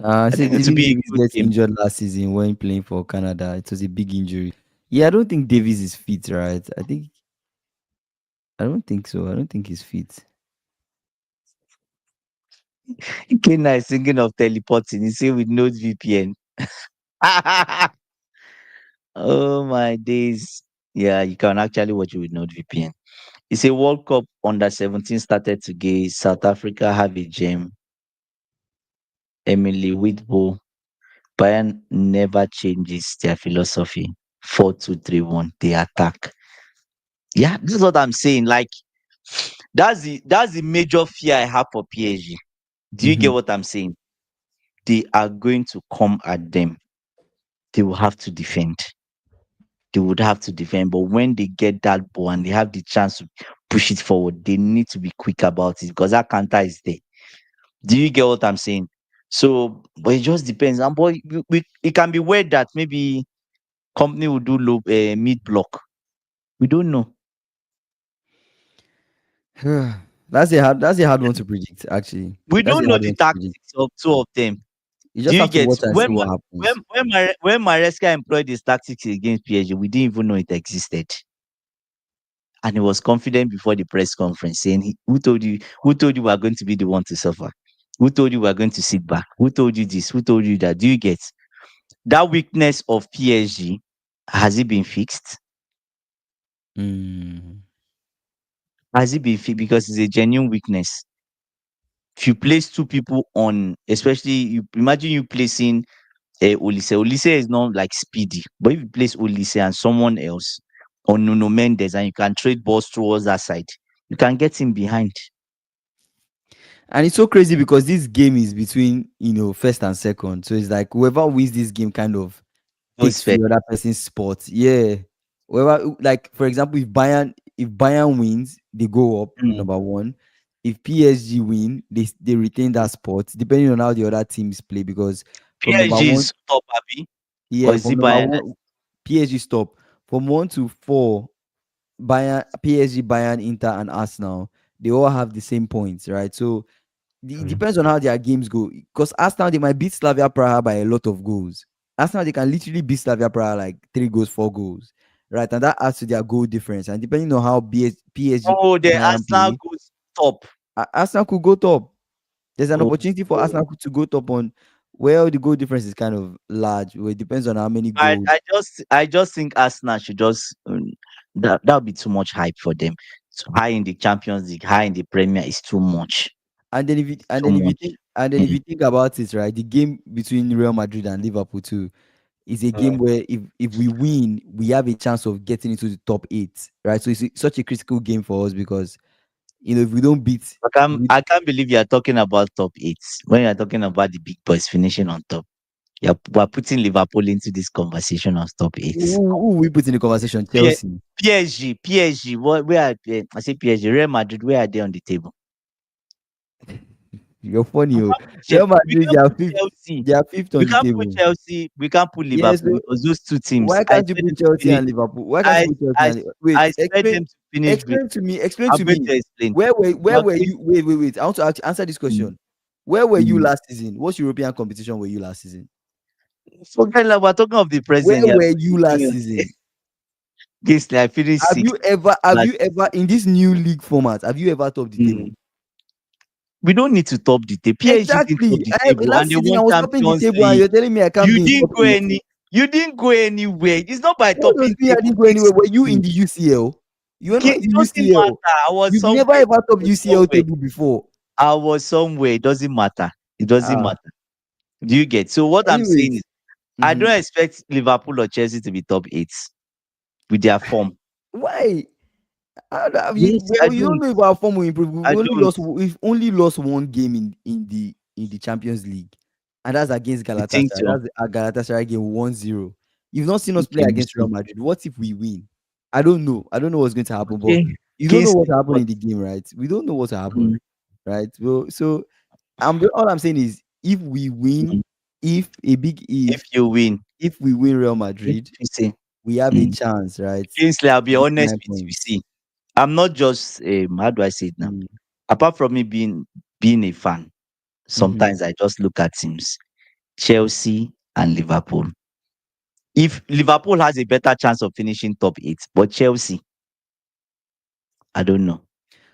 I So think it will didn't be a Davis good get game. injured last season when playing for Canada? It was a big injury. Yeah, I don't think Davis is fit, right? I don't think so. I don't think he's fit. Kane is thinking of teleporting. He say with no VPN. Oh my days. Yeah, you can actually watch it with no VPN. It's a World Cup under 17 started today. South Africa have a gem. Emily Whitbo. Bayern never changes their philosophy. 4-2-3-1. They attack. Yeah, this is what I'm saying. Like that's the major fear I have for PSG. Do you Mm-hmm. get what I'm saying? They are going to come at them. They will have to defend. They would have to defend. But when they get that ball and they have the chance to push it forward, they need to be quick about it because that counter is there. Do you get what I'm saying? So, but it just depends. And boy, it can be weird that maybe company will do low mid block. We don't know. That's a hard one to predict. Actually, We that's don't a know hard the one to predict. tactics of two of them. You Do just you have to get watch and see what happens. when Maresca employed his tactics against PSG, we didn't even know it existed. And he was confident before the press conference saying, who told you we are going to be the one to suffer? Who told you we are going to sit back? Who told you this? Who told you that? Do you get that weakness of PSG? Has it been fixed? Mm. Has it been fixed? Because it's a genuine weakness. If you place two people on, especially you imagine you placing Olise. Olise is not like speedy, but if you place Olise and someone else on Nuno Mendes and you can trade balls towards that side, you can get him behind. And it's so crazy because this game is between first and second, so it's like whoever wins this game kind of Those takes fair. the other person's spot. Yeah. Whoever, like for example, if Bayern wins, they go up Mm. number one. If PSG win, they retain that spot, depending on how the other teams play. Because from number PSG one, is top, Abi, or yeah, is from it number Bayern? one, PSG stop. From 1 to 4, Bayern, PSG, Bayern, Inter, and Arsenal, they all have the same points, right? So it Mm. depends on how their games go. Because Arsenal, they might beat Slavia Praha by a lot of goals. Arsenal, they can literally beat Slavia Praha like 3 goals, 4 goals, right? And that adds to their goal difference. And depending on how PSG, Oh, the Bayern Arsenal play, goes top. Arsenal could go top. There's an Oh, opportunity for oh. Arsenal to go top on where the goal difference is kind of large. Where it depends on how many I, goals. I just think Arsenal should just that would be too much hype for them. So high in the Champions League, high in the Premier is too much. And then if you It's and too then if you much. think and then if Mm. you think about it, right, the game between Real Madrid and Liverpool too is a game Mm. where if we win, we have a chance of getting into the top 8, right? So such a critical game for us because if we don't beat, we, I can't believe you are talking about top eight when you are talking about the big boys finishing on top. We're putting Liverpool into this conversation of top eight. who we put in the conversation? P- Chelsea. PSG, where are they? I say PSG, Real Madrid, where are they on the table? You're funny. We Oh. can't put Real We Madrid, they can't are put fifth. Chelsea. They are fifth We on the can't put table. Chelsea. We can't put Yes. Liverpool So because those two teams. why I can't you expect them put to Chelsea finish. and Liverpool? Why can't you I put Chelsea I and wait? I expect them to finish with. Explain to me. Explain I'm to going me. to explain. Where We're were going. you? Wait. I want to answer this Mm, question. Where were you mm. last season? What European competition were you last season? Forget like we're talking of the Where present. Yeah, were you last season? this like finished Have sixth you ever have last you ever in this new league format, have you ever topped the table? season. We don't need to top the table. PSG didn't top Exactly. the table and Last they season I won was topping the Champions table and League. you're telling me I can't You be in didn't top go 8. any. You didn't go anywhere. It's not by What topping does mean I table didn't go anywhere? this Were you in season. the UCL? You were not in It the doesn't UCL. matter. I was You've somewhere. never ever I topped was UCL somewhere. table before. I was somewhere. It doesn't matter. It doesn't Ah, matter. Do you get? So what I'm saying is, anyways. I don't Mhm. expect Liverpool or Chelsea to be top eight with their form. Why? Yes, I You don't don't. know if our form will improve. I don't. We've only lost one game in the Champions League, and that's against You think Galatasaray. so? That's a Galatasaray game 1-0. You've not seen us play Okay, we against Real see. Madrid. What if we win? I don't know. I don't know what's going to happen, but Okay, you don't know against what happened what? in the game, right? We don't know what happened, Mm, right? Well, so all I'm saying is if we win, mm. if a big If you win, if we win Real if Madrid, you say, we have a mm. chance, right? Kingsley, I'll To be get honest 9 with you. points. See, I'm not just how do I say it now? Mm. Apart from me being a fan, Mhm. sometimes I just look at teams, Chelsea and Liverpool. If Liverpool has a better chance of finishing top eight, but Chelsea, I don't know.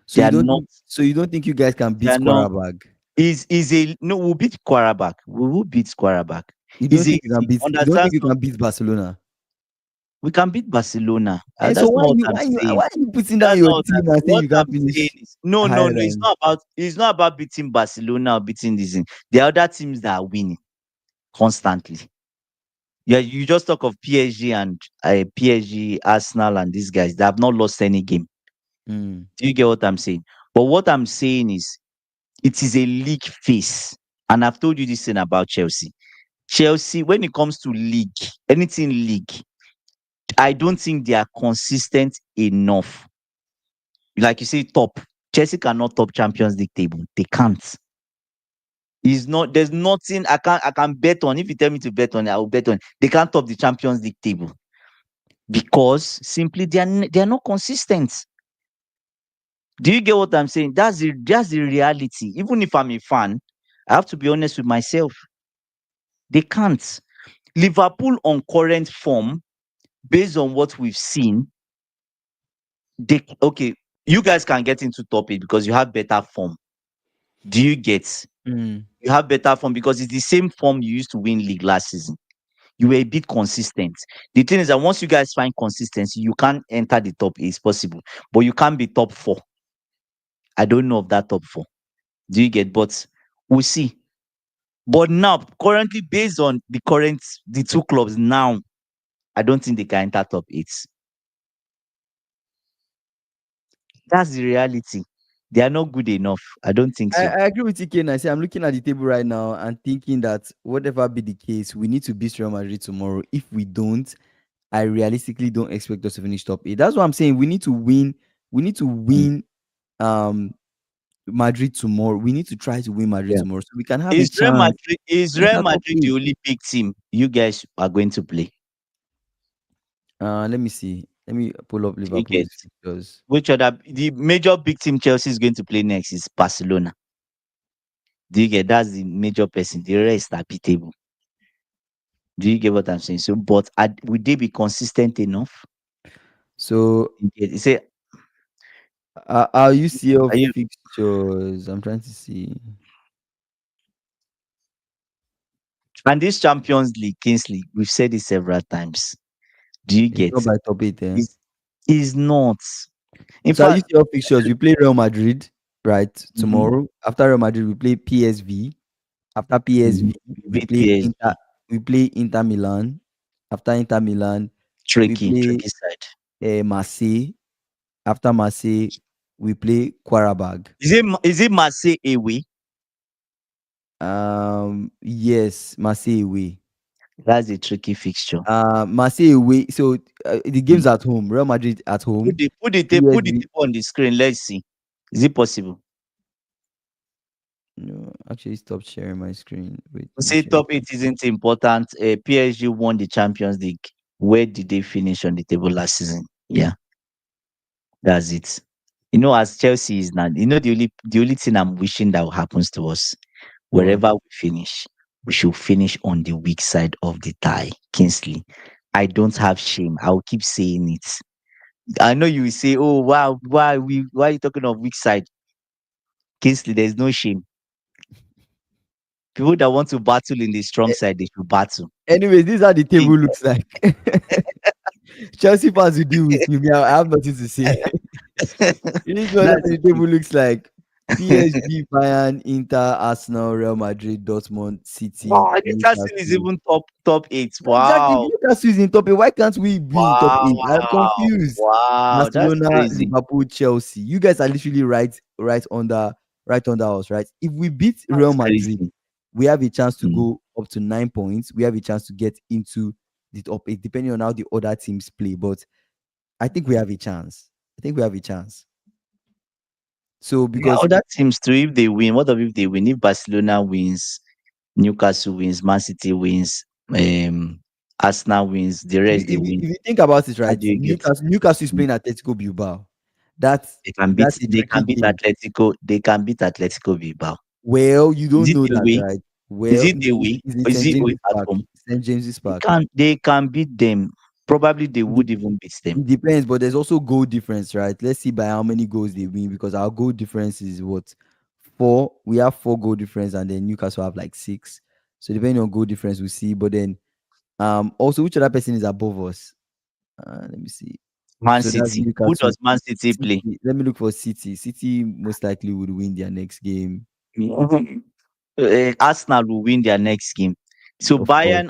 So They you are don't not. think so you don't think you guys can They beat are not. Quarabag? Is a no. We'll beat Quarterback. We will beat Quarterback. You don't Is a think you can beat you don't understand think you can something. beat Barcelona? We can beat Barcelona. And so That's not what I'm saying. why are you putting down That's your not what team I'm and saying what you can't I'm saying finish is no, no, higher no. than It's not about beating Barcelona or beating this thing. There are other teams that are winning constantly. Yeah, you just talk of PSG and PSG, Arsenal, and these guys. They have not lost any game. mm, Do you get what I'm saying? But what I'm saying is, it is a league phase, and I've told you this thing about Chelsea. Chelsea, when it comes to league, anything league, I don't think they are consistent enough. Like you say, top. Chelsea cannot top Champions League table. They can't. Is not there's nothing I can bet on. If you tell me to bet on it, I will bet on it. They can't top the Champions League table because simply they are not consistent. Do you get what I'm saying? That's the reality. Even if I'm a fan, I have to be honest with myself. They can't. Liverpool on current form, based on what we've seen, they okay. You guys can get into top eight because you have better form. Do you get? Mm. You have better form because it's the same form you used to win league last season. You were a bit consistent. The thing is that once you guys find consistency, you can enter the top eight. It's possible, but you can't be top four. I don't know of that top four. Do you get? But we'll see. But now, currently, based on the two clubs now, I don't think they can enter top eight. That's the reality. They are not good enough. I don't think I, so. I agree with you, Ken. I say I'm looking at the table right now and thinking that whatever be the case, we need to beat Real Madrid tomorrow. If we don't, I realistically don't expect us to finish top eight. That's what I'm saying. We need to win. We need to Mm, win um Madrid tomorrow. We need to try to win Madrid yeah. tomorrow so we can have a Is Real chance Madrid is to Real enter top Madrid the eight. only big team you guys are going to play? Let me see. Let me pull up Do you get? Liverpool's fixtures. Which other the major big team Chelsea is going to play next is Barcelona. Do you get? That's the major person. The rest are beatable. Do you get what I'm saying? So, but would they be consistent enough? So You get? You say, I'll use your are you? fixtures. I'm trying to see. And this Champions League, Kingsley, we've said it several times. Do you It's get? not by top eight, eh? Is not. In So I use fact, your fixtures. We play Real Madrid, right? mhm, Tomorrow. After Real Madrid, we play PSV. After PSV, we we beat play Inter. PSG. We play Inter Milan. After Inter Milan, we play Tricky side. Marseille. After Marseille, we play Qarabag. Is it Marseille away? Yes, Marseille away. That's a tricky fixture. Marseille away. So the Mm. games at home. Real Madrid at home. Put the PSV. tape on the screen. Let's see. Is it possible? No, actually, stop sharing my screen. Wait, To let me say share. top eight isn't important. PSG won the Champions League. Where did they finish on the table last season? Yeah, that's it. As Chelsea is now, the only thing I'm wishing that will happens to us, What? wherever we finish, we should finish on the weak side of the tie. Kingsley, I don't have shame. I'll keep saying it. I know you will say, "Oh, wow, why are you talking of weak side?" Kingsley, there's no shame. People that want to battle in the strong side, they should battle. Anyways, this is how the Think- table looks like. Chelsea fans will deal with me. I have nothing to say. This is what That's the the table looks like. PSG, Bayern, Inter, Arsenal, Real Madrid, Dortmund, City, wow, Newcastle is Newcastle. even top eight. Exactly. Wow. Newcastle is in top eight. Why can't we be in top eight? I'm Wow. confused. Wow. That's Barcelona, crazy. Liverpool, Chelsea. You guys are literally right under us, right? If we beat Real That's Madrid, crazy. we have a chance to Mm. go up to 9 points. We have a chance to get into the top eight, depending on how the other teams play. But I think we have a chance. I think we have a chance. So Yeah, because other teams too, if they win, what if they win? If Barcelona wins, Newcastle wins, Man City wins, Arsenal wins, the if you, rest they if you, win. if you think about it, How right? do you get? Newcastle is Mm. playing Atletico Bilbao. That's They can beat that's a they tricky can beat game. Atletico. They can beat Atletico Bilbao. Well, you Is don't it know the that, way? right? Is Well, it the way? it's in Or is St. it James's at Park. home? St. James's They Park. can they can beat them. Probably they It, would even beat them. it depends, but there's also goal difference, right? Let's see by how many goals they win because our goal difference is what, four. We have four goal difference, and then Newcastle have like six. So depending on goal difference, we see. But then also which other person is above us? Let me see. Man So that's City. Who Newcastle. does Man City play? City. Let me look for City. City most likely would win their next game, Arsenal will win their next game. So of course.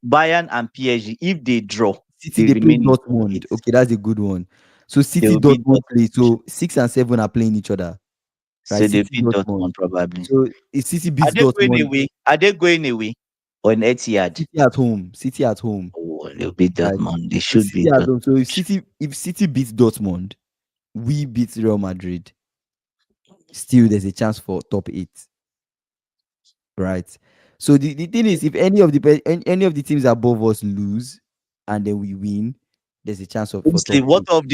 Bayern and PSG, if they draw, City they they play remain in top Dortmund. eight. Okay, that's a good one. So They City will beat Dortmund play. Dortmund. So 6 and 7 are playing each other, right? So they City beat Dortmund. Dortmund probably. So if City Are beats they going Dortmund, away? Are they going away on Etihad? City at home. City at home, Oh, they'll beat right? Dortmund. They So should City beat at Dortmund. home. So if City beats Dortmund, we beat Real Madrid. Still, there's a chance for top eight, right? So the thing is, if any of the teams above us lose and then we win, there's a chance of for Honestly, top what two. of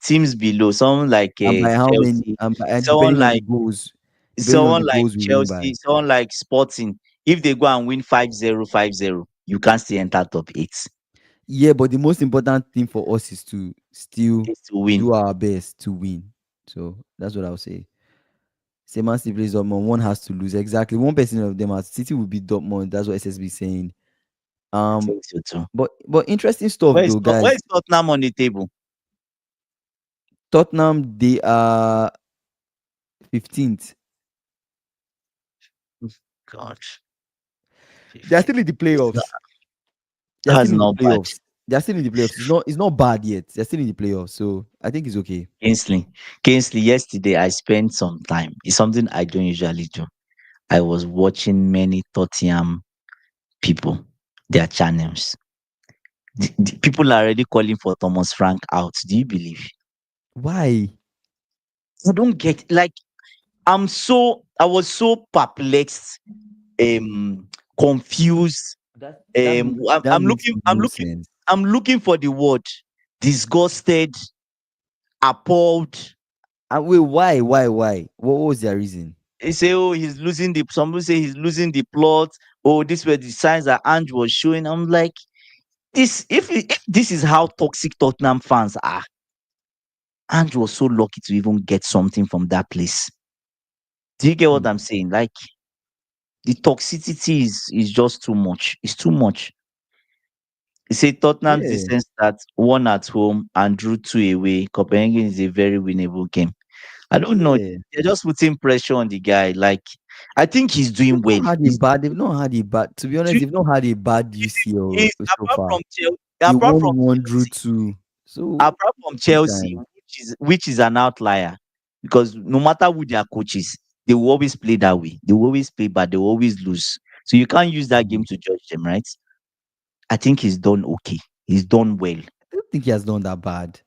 teams below? Someone like And by how many? Chelsea, And someone like depending on the goals we win Chelsea, by. someone like Sporting. If they go and win 5-0, 5-0, you can't still enter top eight. Yeah, but the most important thing for us is to still It's to win. do our best to win. So that's what I'll say. Say Man City plays Dortmund, one has to lose. Exactly. One person of them has City will beat Dortmund. That's what SSB is saying. I Um, think so too. but interesting stuff though, Where guys. is Tottenham on the table? Tottenham, they are 15th. God, They are still 15. in the It's not, playoffs. They are that's still in the not bad. playoffs. They are still in the playoffs. It's not bad yet. They're still in the playoffs. So I think it's okay. Kingsley, yesterday I spent some time. It's something I don't usually do. I was watching many Tottenham people, their channels. The people are already calling for Thomas Frank out. Do you believe? Why? I don't get like I was so perplexed, confused. That makes I'm no looking sense. I'm looking for the word disgusted, appalled. And wait, why? What was their reason? They say, oh, he's losing the some people say he's losing the plot. Oh, these were the signs that Ange was showing. I'm like, if this is how toxic Tottenham fans are, Ange was so lucky to even get something from that place. Do you get what Hmm. I'm saying? Like the toxicity is just too much. It's too much. You say Tottenham's Yeah, decent start, one at home and drew two away. Copenhagen is a very winnable game. I don't know. yeah. They're just putting pressure on the guy. Like, I think he's doing well. They've not had a bad. To be honest, they've not had a bad UCL He's so far. They apart won from one, drew Chelsea, two. So apart from take Chelsea, time. which is an outlier, because no matter who their coach is, they will always play that way. They will always play bad. They will always lose. So you can't use that game Mhm. to judge them, right? I think he's done okay. He's done well. I don't think he has done that bad.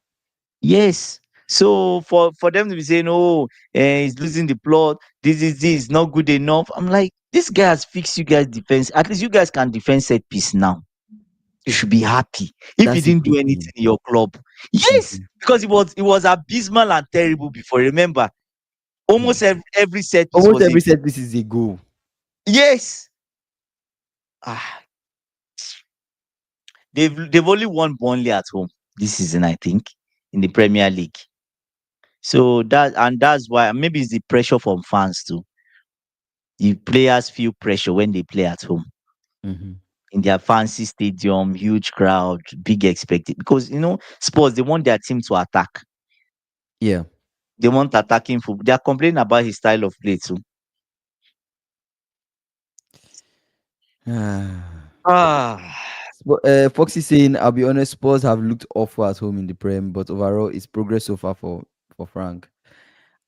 Yes. So for them to be saying, "Oh, he's losing the plot. This not good enough," I'm like, this guy has fixed you guys' defense. At least you guys can defend set piece now. You should be happy. If you That's a didn't do good anything thing. in your club, yes, Mhm. because it was abysmal and terrible before. Remember, almost Hmm. every set piece Almost was a every set piece is a goal. yes. Ah, they've only won Burnley at home this season, I think, in the Premier League. So that's why maybe it's the pressure from fans too. The players feel pressure when they play at home Mhm. in their fancy stadium, huge crowd, big expected. Because sports they want their team to attack. Yeah. They want attacking football. They are complaining about his style of play too. Ah, Foxy saying, "I'll be honest, Spurs have looked awful at home in the Prem, but overall, it's progress so far for Frank.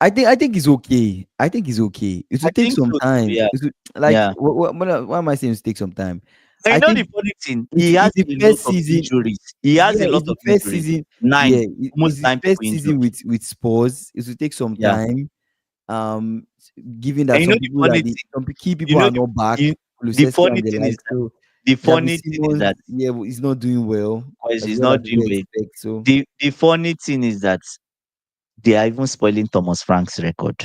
I think he's okay. I think he's okay. It I will take think some so too. time. Yeah, It will, like yeah. why am I saying it will take some time? And I the think funny thing, it's he has the a lot first of season. injuries. He has Yeah, a lot it's of the first injuries. season. Yeah, Nine, almost it's his nine first people injured. season with Spurs. It will take some Yeah. time. Given that And some people the funny thing, key you people know are not back, the, the Kulusevski funny and the thing is like. So the Xavi funny thing is Simons, that yeah, he's not doing well because as he's well as not doing we well. expect. So The funny thing is that they are even spoiling Thomas Frank's record.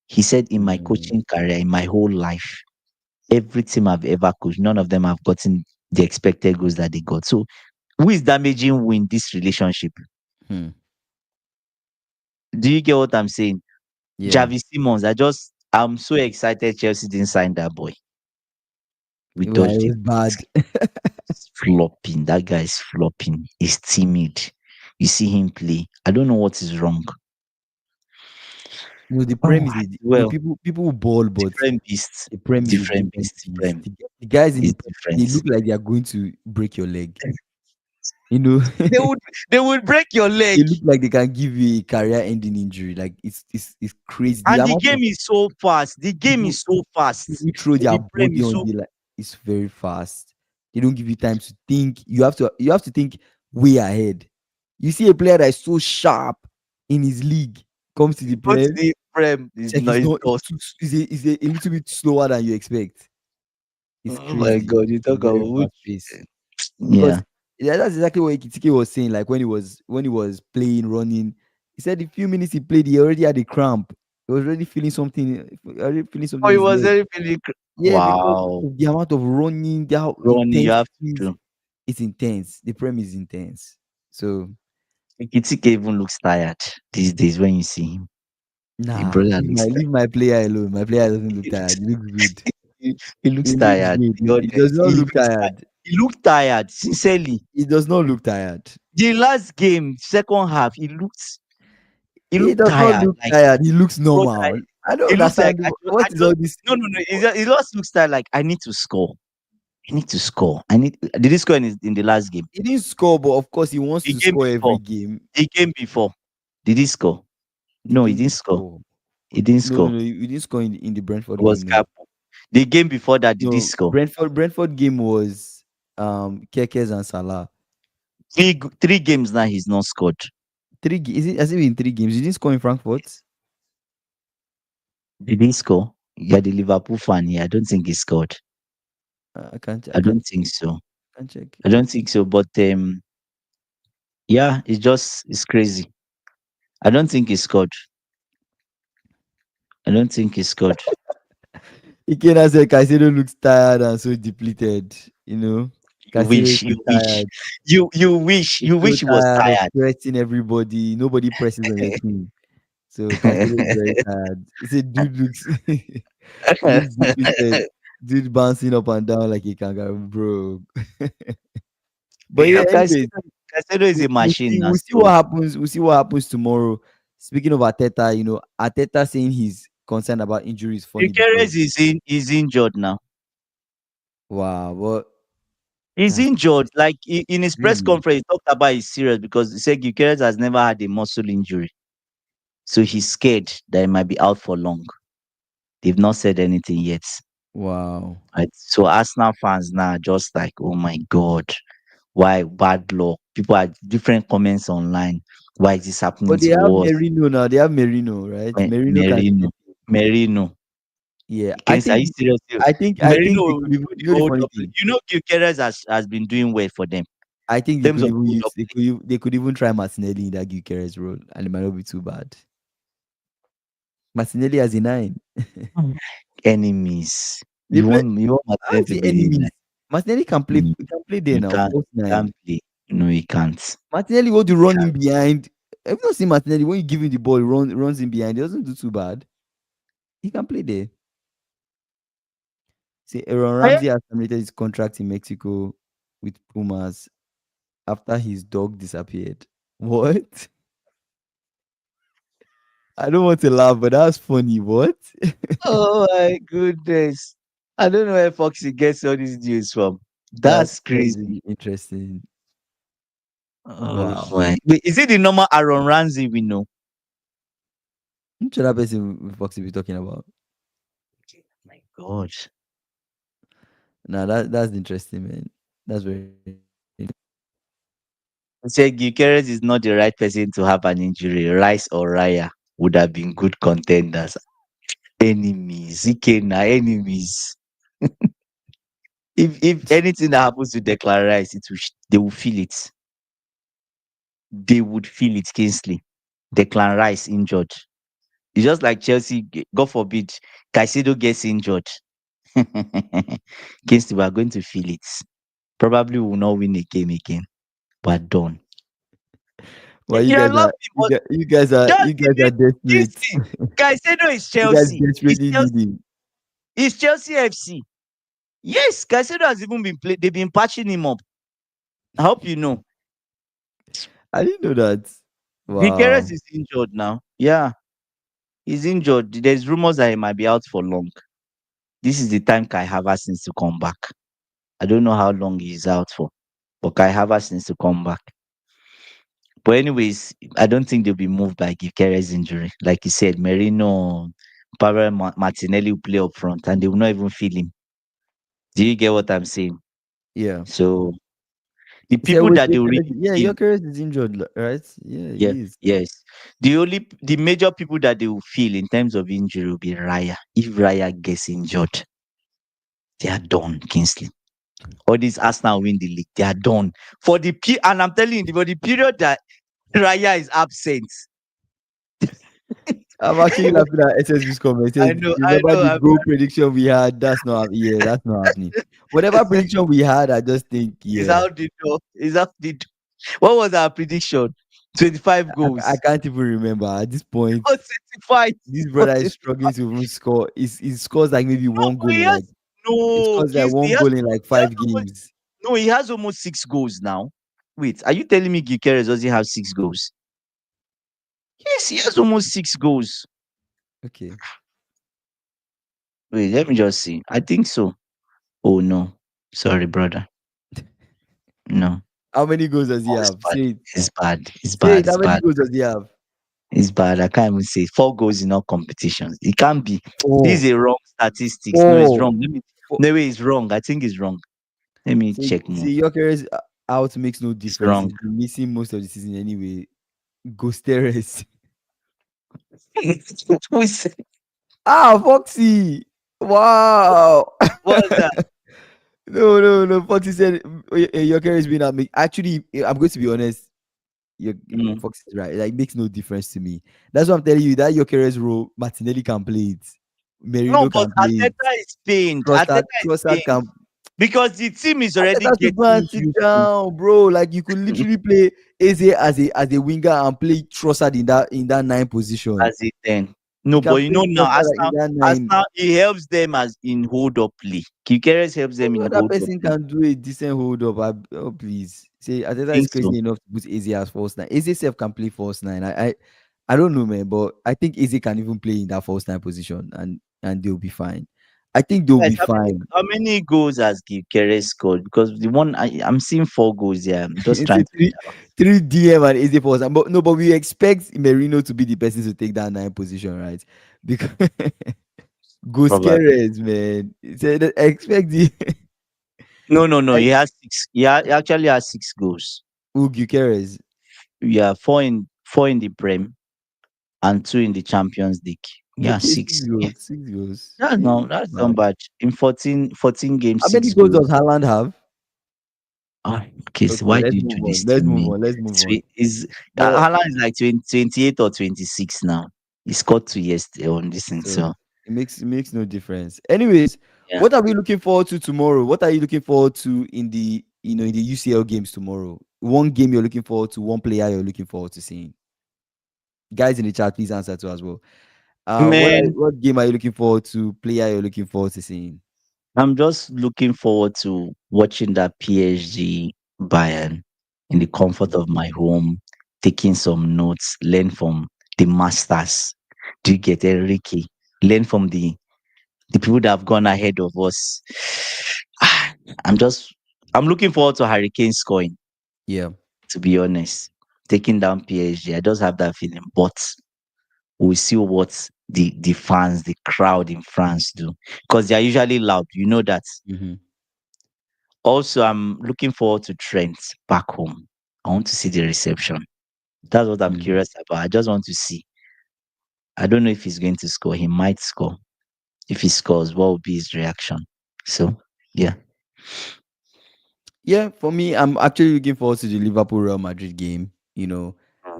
He said, in my mm, coaching career, in my whole life, every team I've ever coached, none of them have gotten the expected goals that they got. So who is damaging who in this relationship? hmm, Do you get what I'm saying? yeah, Javi Simons, I'm so excited Chelsea didn't sign that boy. We well, it dodged it. was bad. He's flopping. That guy is flopping. He's timid. You see him play. I don't know what is wrong. The Oh, Prem is well, people will ball, but different beasts. the Prem is a Different different beasts. beast. Prem The guys in the is Prem, they different. look like they are going to break your leg. You know, They would they would break your leg. they look like they can give you a career-ending injury. Like it's crazy. The And the amount of game is so fast. The game people is so fast. people throw In their the Prem body is on so the like it's very fast. They don't give you time to think. You have to think way ahead. You see a player that is so sharp in his league comes to the go to Prem. the Prem It's is like not is it's dust. too is a little bit slower than you expect. It's Oh my crazy. god, you It's talk very about which fast paced because yeah. Yeah, that's exactly what Ekitike was saying. Like when he was playing, running, he said the few minutes he played, he already had a cramp. He was already feeling something Oh, in it his was leg. very, very Yeah, because wow. of the amount of running, the how Ronnie, you intense have it is. to. It's intense. The prem is intense. So Ekitike even looks tired these days when you see him. The nah, brother leave my looks leave tired. my player alone. My player doesn't look He looks tired. He looks good. he looks He looks tired. good. To be He does honest. not look tired. He looked tired, sincerely. He does not look tired. The last game, second half, he He looked does not tired. look Like, tired. He looks but normal. I don't it looks like understand what I is just all this. no, no, no. It just looks tired. Like, I need to score. I need to score. I need. Did he score in the last game? He didn't score, but of course he wants The to game score every before. game. The game before. Did he score? The No, he game didn't score. before. He didn't No, no, score. no. He didn't score in the It Brentford was game. No, Capo. The game before that, did he no. score? Brentford game was Kekes and Salah. Three games now he's not scored. Is it as if in 3 games? He didn't score in Frankfurt. Did he score? You're the Liverpool fan here. I don't think he scored. I can't. I I can't. don't think so. Can't check. I don't think so. But yeah, it's crazy. I don't think he scored. I don't think he scored. Ikena said Caicedo looks tired and so depleted. You know, You Caicedo is wish, so you wish, tired. you He's so wish he was tired of tired. pressing everybody. Nobody presses on your team. So Caicedo is very tired. He said, "Dude looks looks depleted. Dude bouncing up and down like a kangaroo, bro." But yeah, Yeah, anyways, Caicedo is we'll, a we'll machine see. now. We'll see what So happens. We'll see what happens tomorrow. Speaking of Arteta, Arteta saying he's concerned about injury is funny because Gyökeres is injured now. wow, what He's that's injured. Like, in his press really conference, he talked about he's serious because he said Gyökeres has never had a muscle injury, so he's scared that he might be out for long. They've not said anything yet. wow. Right? So Arsenal fans now are just like, oh my god, why bad luck? People are different comments online. Why is this happening But they to have us? Merino now. They have Merino, right? Merino can Merino, still. Merino. Yeah, I Are think. you serious? I think Merino they will could even. do the You know the hold funny up. thing. Gyökeres has been doing well for them I think in they terms could of even hold use. up. They could even try Martinelli in that Gyökeres role, and it might not be too bad. Martinelli as a nine. Enemies. They play. You want I Martinelli to see be the enemies. Martinelli can play. nine. He can play there You now. can't False you nine. can't play. No, you can't. Martinelli want to You run in can't. behind. Have you not seen Martinelli when you give him the ball, runs in behind. He doesn't do too bad. He can play there. See, Aaron Eh? Ramsey has terminated his contract in Mexico with Pumas after his dog disappeared. What? I don't want to laugh, but that's funny. What? Oh my goodness. I don't know where Foxy gets all these news from. That's That's crazy. very interesting. Oh Wow. my. Wait, is it the normal Aaron Ramsey we know? Which other person will Foxy be talking about? My God. Nah, that's interesting, man. That's very I said Gyökeres is not the right person to have an injury. Rice or Raya would have been good contenders. Enemies. Ikena, enemies. If anything that happens to Declan Rice, they will feel it. They would feel it, Kingsley. Declan Rice injured. It's just like Chelsea, God forbid, Caicedo gets injured. Kingsley, we are going to feel it. Probably we will not win a game again. We're done. well, you You're guys are laughing, but just you guys are desperate. Kingsley, Caicedo is You guys Chelsea. desperately need him. It's Chelsea FC. Yes, Caicedo has even been played. They've been patching him up. I hope you know. I didn't know that. Vicares Wow. is injured now. Yeah, he's injured. There's rumors that he might be out for long. This is the time Kai Havertz needs to come back. I don't know how long he's out for, but Kai Havertz needs to come back. But anyways, I don't think they'll be moved by Gikere's injury. Like you said, Merino, Pavel Martinelli will play up front, and they will not even feel him. Do you get what I'm saying? Yeah. So the He said, people wait, that they will really yeah, feel, Gyökeres is injured, right? Yeah, yeah, he is. yes. The major people that they will feel in terms of injury will be Raya. If Raya gets injured, they are done, Kingsley. All these Arsenal win the league, they are done. And I'm telling you, for the period that Raya is absent. I'm actually laughing at SSB's comment. It I says, know, I remember know. the goal prediction we had? Yeah, that's not happening. Whatever prediction we had, I just think, Is yeah, out the door. Is out the door. What was our prediction? 25 I goals. can't even remember at this point. Oh, 25. This Oh, brother is 25. struggling to even score. He scores like maybe No, one but goal in like it scores like He one has goal in like he has 5 games. no, he has almost 6 goals now. Wait, are you telling me Gyökeres doesn't have 6 goals? Yes, he has almost 6 goals. Okay. Wait, let me just see. I think so. Oh no. Sorry, brother. No. How many goals does he Oh, it's have? bad. Say it. It's bad. It's Say bad. it. How It's many bad. goals does he have? It's bad. I can't even say 4 goals in all competitions. It can't be. This Four. is a wrong statistics. No, it's Four. wrong. Four. No way, it's wrong. I think it's wrong. Let me check more. See, Jokeres out makes no It's difference. wrong. He's been missing most of the season anyway. Ghosteres. Who said- Ah, Foxy. Wow. what was that? No. Foxy said Jokeres been at me. Actually, I'm going to be honest. Your Mm. Fox is right. Like, makes no difference to me. That's what I'm telling you. That Jokeres role, Martinelli can play it. No, Merino but can play it. Arteta is pained. Trossard, Arteta is Trossard pained can. because the team is already Arteta should go and getting sit used to down, bro. Like, you could literally play Eze as a winger and play Trossard in that nine position. as a 10. You No, but can you play know now, Trossard in that nine. Arsenal, he helps them as in hold up play. Gyökeres helps them No in other hold up person play. can do a decent hold up. Oh, please. Say Ateta is Think so. crazy enough to put Eze as false nine. Eze self can play false nine. I don't know, man, but I think Eze can even play in that false nine position and they'll be fine. I think they'll Guys, be fine. how many goals has Gyökeres scored? Because the one I'm seeing 4 goals here. I'm just It's trying a to. three DM and Eze false nine. But no, but we expect Merino to be the person to take that nine position, right? Because Probably. Gusqueres, man. So expect the No. like, He actually has 6 goals. Gusqueres. Yeah, four in the Prem and 2 in the Champions League. Yeah, Okay, six 6. Yeah, goals. 6 goals. Yeah, that's not bad. bad. In 14 games, How many six goals goals. does Haaland have? Oh, okay, so Okay, why do let's you move do on. this to Let's move me? on. Let's move on. Is But Haaland is like 28 or 26 now. He scored 2 yesterday on this thing. so So it makes no difference. Anyways, yeah. what are we looking forward to tomorrow? What are you looking forward to in the UCL games tomorrow? One game you're looking forward to, one player you're looking forward to seeing. Guys in the chat, please answer to as well. Man, What game are you looking forward to? Player you're looking forward to seeing? I'm just looking forward to watching that PSG Bayern in the comfort of my home, taking some notes, learn from the masters. Do you get Enrique? Learn from the people that have gone ahead of us. I'm just I'm looking forward to Hurricane scoring, Yeah. to be honest. Taking down PSG. I just have that feeling. But we'll see what the fans, the crowd in France do. Because they are usually loud. You know that. Hmm. Also, I'm looking forward to Trent back home. I want to see the reception. That's what I'm Hmm. curious about. I just want to see. I don't know if he's going to score. He might score. If he scores, what will be his reaction? So, yeah. Yeah, for me, I'm actually looking forward to the Liverpool Real Madrid game. Mm.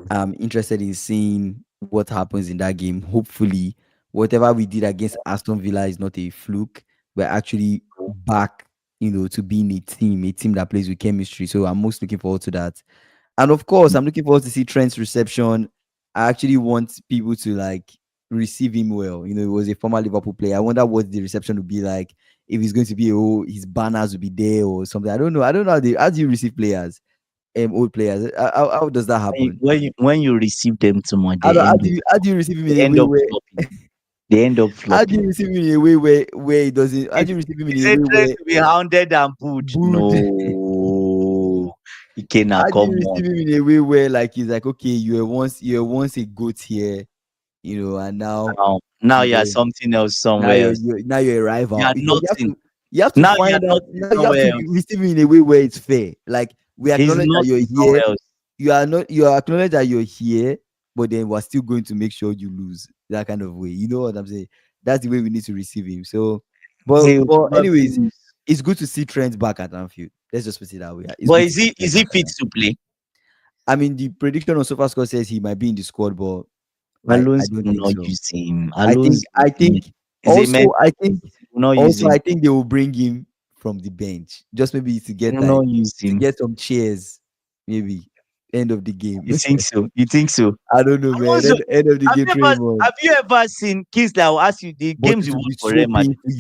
I'm interested in seeing what happens in that game. Hopefully, whatever we did against Aston Villa is not a fluke. We're actually back, to being a team that plays with chemistry. So I'm most looking forward to that. And of course, I'm looking forward to see Trent's reception. I actually want people to like receive him well. He was a former Liverpool player. I wonder what the reception would be like if he's going to be his banners will be there or something. I don't know. I don't know how do you receive players, old players. How does that happen? When you receive them too much, How do, how do you how do you receive him in they a end way up where flopping. They end up how do you flopping. receive him in a way where he doesn't how do you receive him in Is a it way trying where to be hounded and booed? booed? No. Ikena, How do you come on. receive him in a way where like he's like, okay, you were once a goat here, and Now you you're know something else now somewhere you're else. you're now you're a rival You're because nothing. you have to Now you're find out nothing now you have somewhere to else. receive him in a way where it's fair. Like we He's acknowledge that you're nothing here, somewhere else. you are acknowledge that you're here, but then we're still going to make sure you lose that kind of way. You know what I'm saying? That's the way we need to receive him. So, but He'll but probably anyways, lose. it's good to see Trent back at Anfield. Let's just put it that way. It's But good to is see he Trent is back he at fit Anfield. to play? I mean, the prediction on SofaScore says he might be in the squad, but I Alonso don't will think not so. use him. I think Alonso I think is a mental. He will not use also him. I think they will bring him from the bench just maybe He will not use to him. get some cheers, maybe end of the You game. think so? You think so? I don't know, man. Alonso, End of the game, train on. have you ever seen Kingsley? I will ask you the But games it you will watch be for so Real Madrid. painful.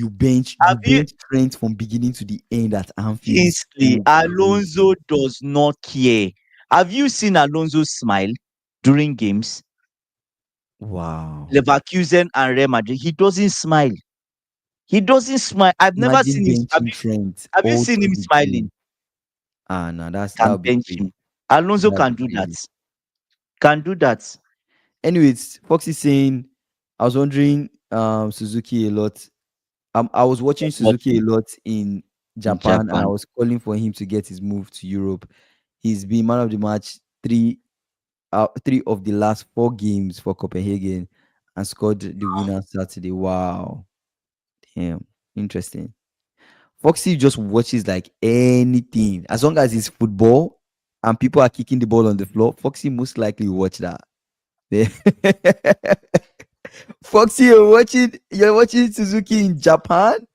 Have You you bench Trent from beginning to the end at Anfield. Is Kingsley? so Alonso painful. does not care. Have you seen Alonso smile during games? Wow. Leverkusen and Real Madrid. He doesn't smile. He doesn't smile. I've never Imagine seen him. benching Trent Have you all seen him through the smiling? game. Ah, no, that Can would be bench crazy. him. Alonso That would can be do that. crazy. Can do that. Anyways, Foxy saying, I was wondering, Suzuki a lot. I was watching What Suzuki a lot in in Japan, and I Japan? was calling for him to get his move to Europe. He's been man of the match three of the last 4 games for Copenhagen, and scored the winner Saturday. Wow, damn, interesting. Foxy just watches like anything as long as it's football and people are kicking the ball on the floor. Foxy most likely will watch that. Foxy, you're watching Suzuki in Japan.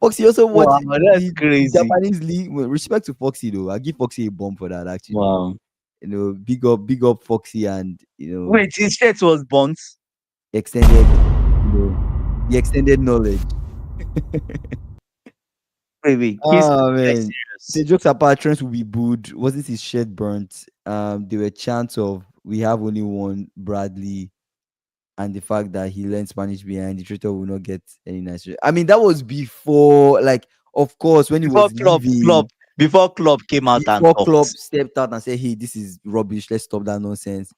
Foxy also Wow, watched that's the crazy. Japanese league. Well, respect to Foxy though. I give Foxy a bomb for that actually. Wow. Big up Foxy and Wait, his shirt was burnt. extended, the extended knowledge. Wait, Kingsley, Oh you are man. The serious. jokes apart, Trent will be booed. Wasn't his shirt burnt? There were chants of we have only one Bradley, and the fact that he learned Spanish behind the traitor will not get any nicer. I mean, that was before, like, of course, when he Before was Klopp, leaving, before Klopp came out and before Klopp talked. stepped out and said, "Hey, this is rubbish. Let's stop that nonsense."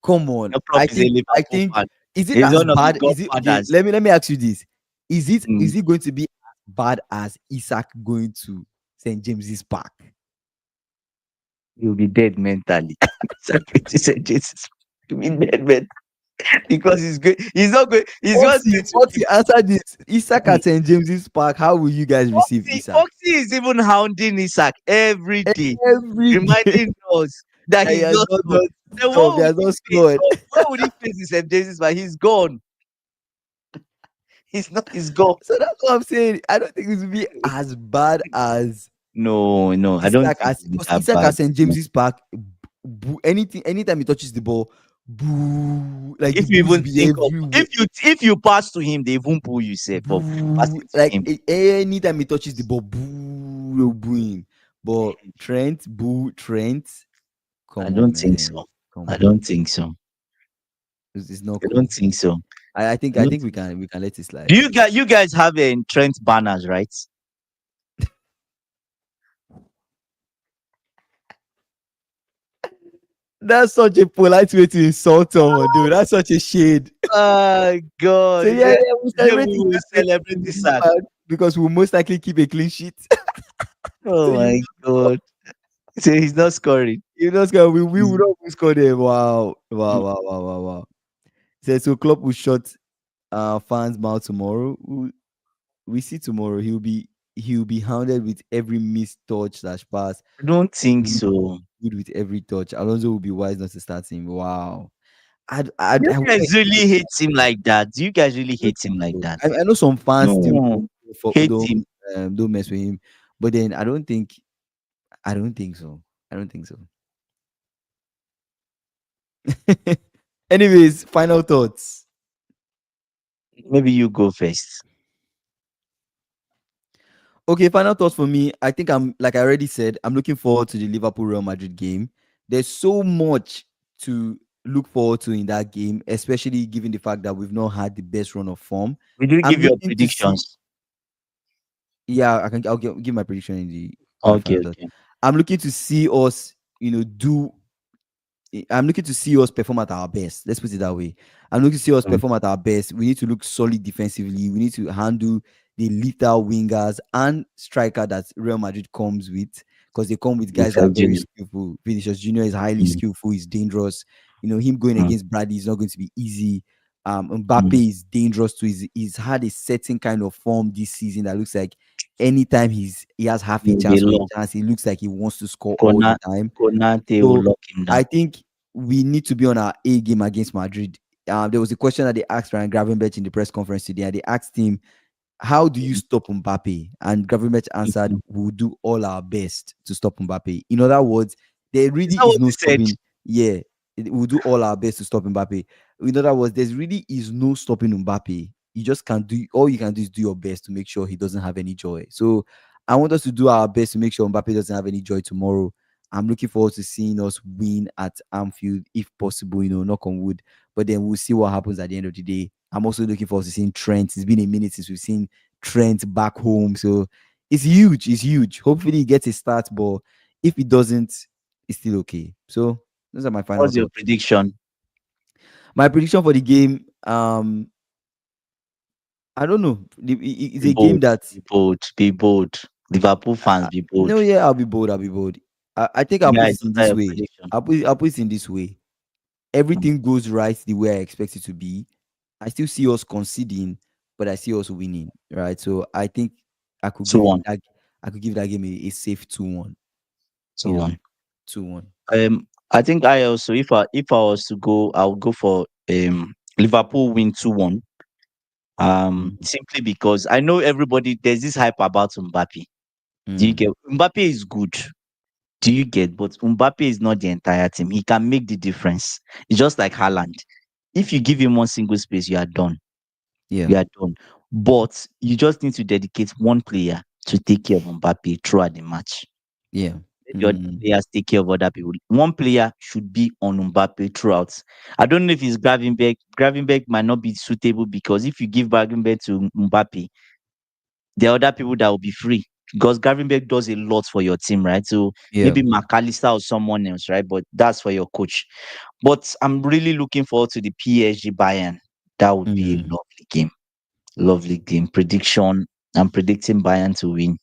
Come on. Klopp is a I Liverpool think fan. is it He's as one of the bad? Is it okay? godfathers. Let me ask you this. Mm. Is it going to be as bad as Isaac going to St. James's Park? He'll be dead mentally. Sacrifice said Jesus. He'll be dead mentally. Because he's good. He's not good. He's just going to Foxy, answer this. Isaac at St. James's Park. How will you guys receive Isaac? Foxy is even hounding Isaac every day, Every day reminding us that that he he's has not not scored. done Then stuff. what He would has he not face scored. up? Where would he face his Jesus? But he's gone. He's not. He's gone. So that's what I'm saying. I don't think it will be as bad as No, no, I don't think it'll be Because that Isaac bad. at St. No. James's Park, anytime he touches the ball, boo, like the If you boos even be think of everywhere. if you pass to him, they even pull you safe of Boo, passing to like him. anytime he touches the ball, boo, they'll boo him. But Trent, I come on, don't think man, so. come I on, don't think so. it's not I don't cool. think so. I I don't think think so. we can let it slide. Do you guys have Trent banners, right? That's such a polite way to insult someone, dude. That's such a shade. God. So He yeah, said, we "Yeah, we celebrate will celebrate in this this sack." part because we'll most likely keep a clean sheet. So Oh my God. So he's not scoring. know, Oscar, we He's would not score them. Wow. So Klopp will shut fans' mouth tomorrow. We see tomorrow. He'll be hounded with every missed touch slash pass. I don't think Good so. with every touch. Alonso will be wise not to start him. Wow. You I guys really hate him like that. Do you guys really hate him like that? I know some fans still No. Hate him. don't mess with him, but then I don't think so. I don't think so. Anyways, final thoughts. Maybe you go first. Okay, final thoughts for me. I think I'm like I already said, I'm looking forward to the Liverpool Real Madrid game. There's so much to look forward to in that game, especially given the fact that we've not had the best run of form. Will you I'm give your looking to see. predictions? Yeah, I'll give my prediction in the Okay, final thought. okay. I'm looking to see us, do I'm looking to see us perform at our best. Let's put it that way. I'm looking to see us Mm. perform at our best. We need to look solid defensively. We need to handle the lethal wingers and striker that Real Madrid comes with, because they come with guys that Vinicius are very Junior. skillful. Vinicius Junior is highly Mm, skillful. He's dangerous. Him going mm, against Bradley is not going to be easy. Mbappe mm, is dangerous too. He's had a certain kind of form this season that looks like anytime he has half a They chance or a lock chance, he looks like he wants to score all the Kona time. Konate will So lock him I down. think we need to be on our A game against Madrid. There was a question that they asked Ryan Gravenberch in the press conference today, and they asked him, how do you stop Mbappe? And Gravenberch answered, Mhm. we'll do all our best to stop Mbappe. In other words, there Is really that is what no he said? stopping. Yeah, we'll do all our best to stop Mbappe. In other words, there really is no stopping Mbappe. You just can't do, all you can do is do your best to make sure he doesn't have any joy. So I want us to do our best to make sure Mbappe doesn't have any joy tomorrow. I'm looking forward to seeing us win at Anfield if possible, knock on wood. But then we'll see what happens at the end of the day. I'm also looking forward to seeing Trent. It's been a minute since we've seen Trent back home. So it's huge. It's huge. Hopefully he gets a start, but if he doesn't, it's still okay. So those are my final What's your thoughts. prediction? My prediction for the game, I don't know. It's Be a game bold, that be bold, be bold. Liverpool fans, be bold. no, yeah, I'll be bold. I'll be bold. I think I'll put Guys, it in what are this your way. prediction? I'll put it in this way. Mm. Everything goes right the way I expect it to be. I still see us conceding, but I see us winning. Right. So I think I could Two give one, that I could give that game a safe 2-1. two You know, one. 2-1. I think I also, if I was to go, I would go for Liverpool win 2-1. Mhm. Simply because I know everybody, there's this hype about Mbappe. Do you Mm. get? Mbappe is good. Do you get? But Mbappe is not the entire team. He can make the difference. It's just like Haaland. If you give him one single space, you are done. Yeah. You are done. But you just need to dedicate one player to take care of Mbappe throughout the match. Yeah. Let the other Mm. players take care of other people. One player should be on Mbappe throughout. I don't know if it's Gravenberg. Gravenberg might not be suitable because if you give Gravenberg to Mbappe, there are other people that will be free because Gravenberg does a lot for your team, right? So Yeah. maybe McAllister or someone else, right? But that's for your coach. But I'm really looking forward to the PSG Bayern. That would be a Mm. lovely game. Lovely game. Prediction. I'm predicting Bayern to win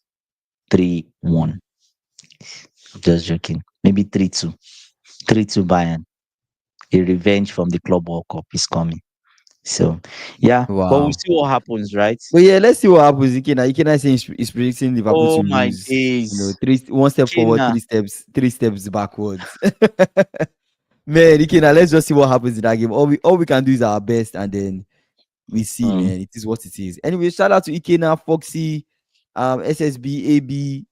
3-1. Mm. Just joking. Maybe 3-2. 3-2 Bayern. A revenge from the Club World Cup is coming. So yeah, but we'll Wow. see what happens, right? But yeah, let's see what happens. Ikena saying he's predicting Liverpool Oh to my lose. days. Three, one step forward, Kina. three steps backwards. Man, Ikena, let's just see what happens in that game. All we can do is our best, and then we see, Mm, man. It is what it is. Anyway, shout out to Ikena, Foxy, SSB, AB.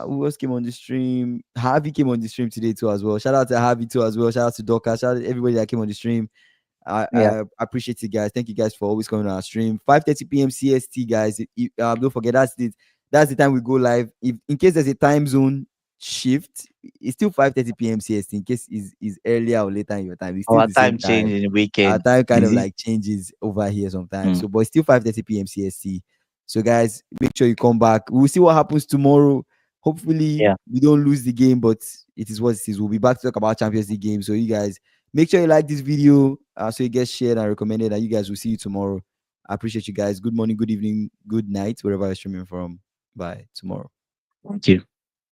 Who else came on the stream? Harvey came on the stream today too as well. Shout out to Harvey too as well. Shout out to Doka. Shout out to everybody that came on the stream. yeah. I appreciate you guys. Thank you guys for always coming on our stream. 5:30 p.m. CST, guys. Don't forget that's the time we go live. If in case there's a time zone shift, it's still 5:30 p.m. CST. In case is earlier or later in your time, it's still Our the same time time. change in the Our weekend. time kind Is of it? like changes over here sometimes. Mm, So, but it's still 5:30 p.m. CST. So, guys, make sure you come back. We'll see what happens tomorrow. Hopefully, yeah. we don't lose the game, but it is what it is. We'll be back to talk about Champions League games. So, you guys make sure you like this video so it gets shared and recommended. And you guys will see you tomorrow. I appreciate you guys. Good morning, good evening, good night, wherever you're streaming from. Bye tomorrow. Thank you.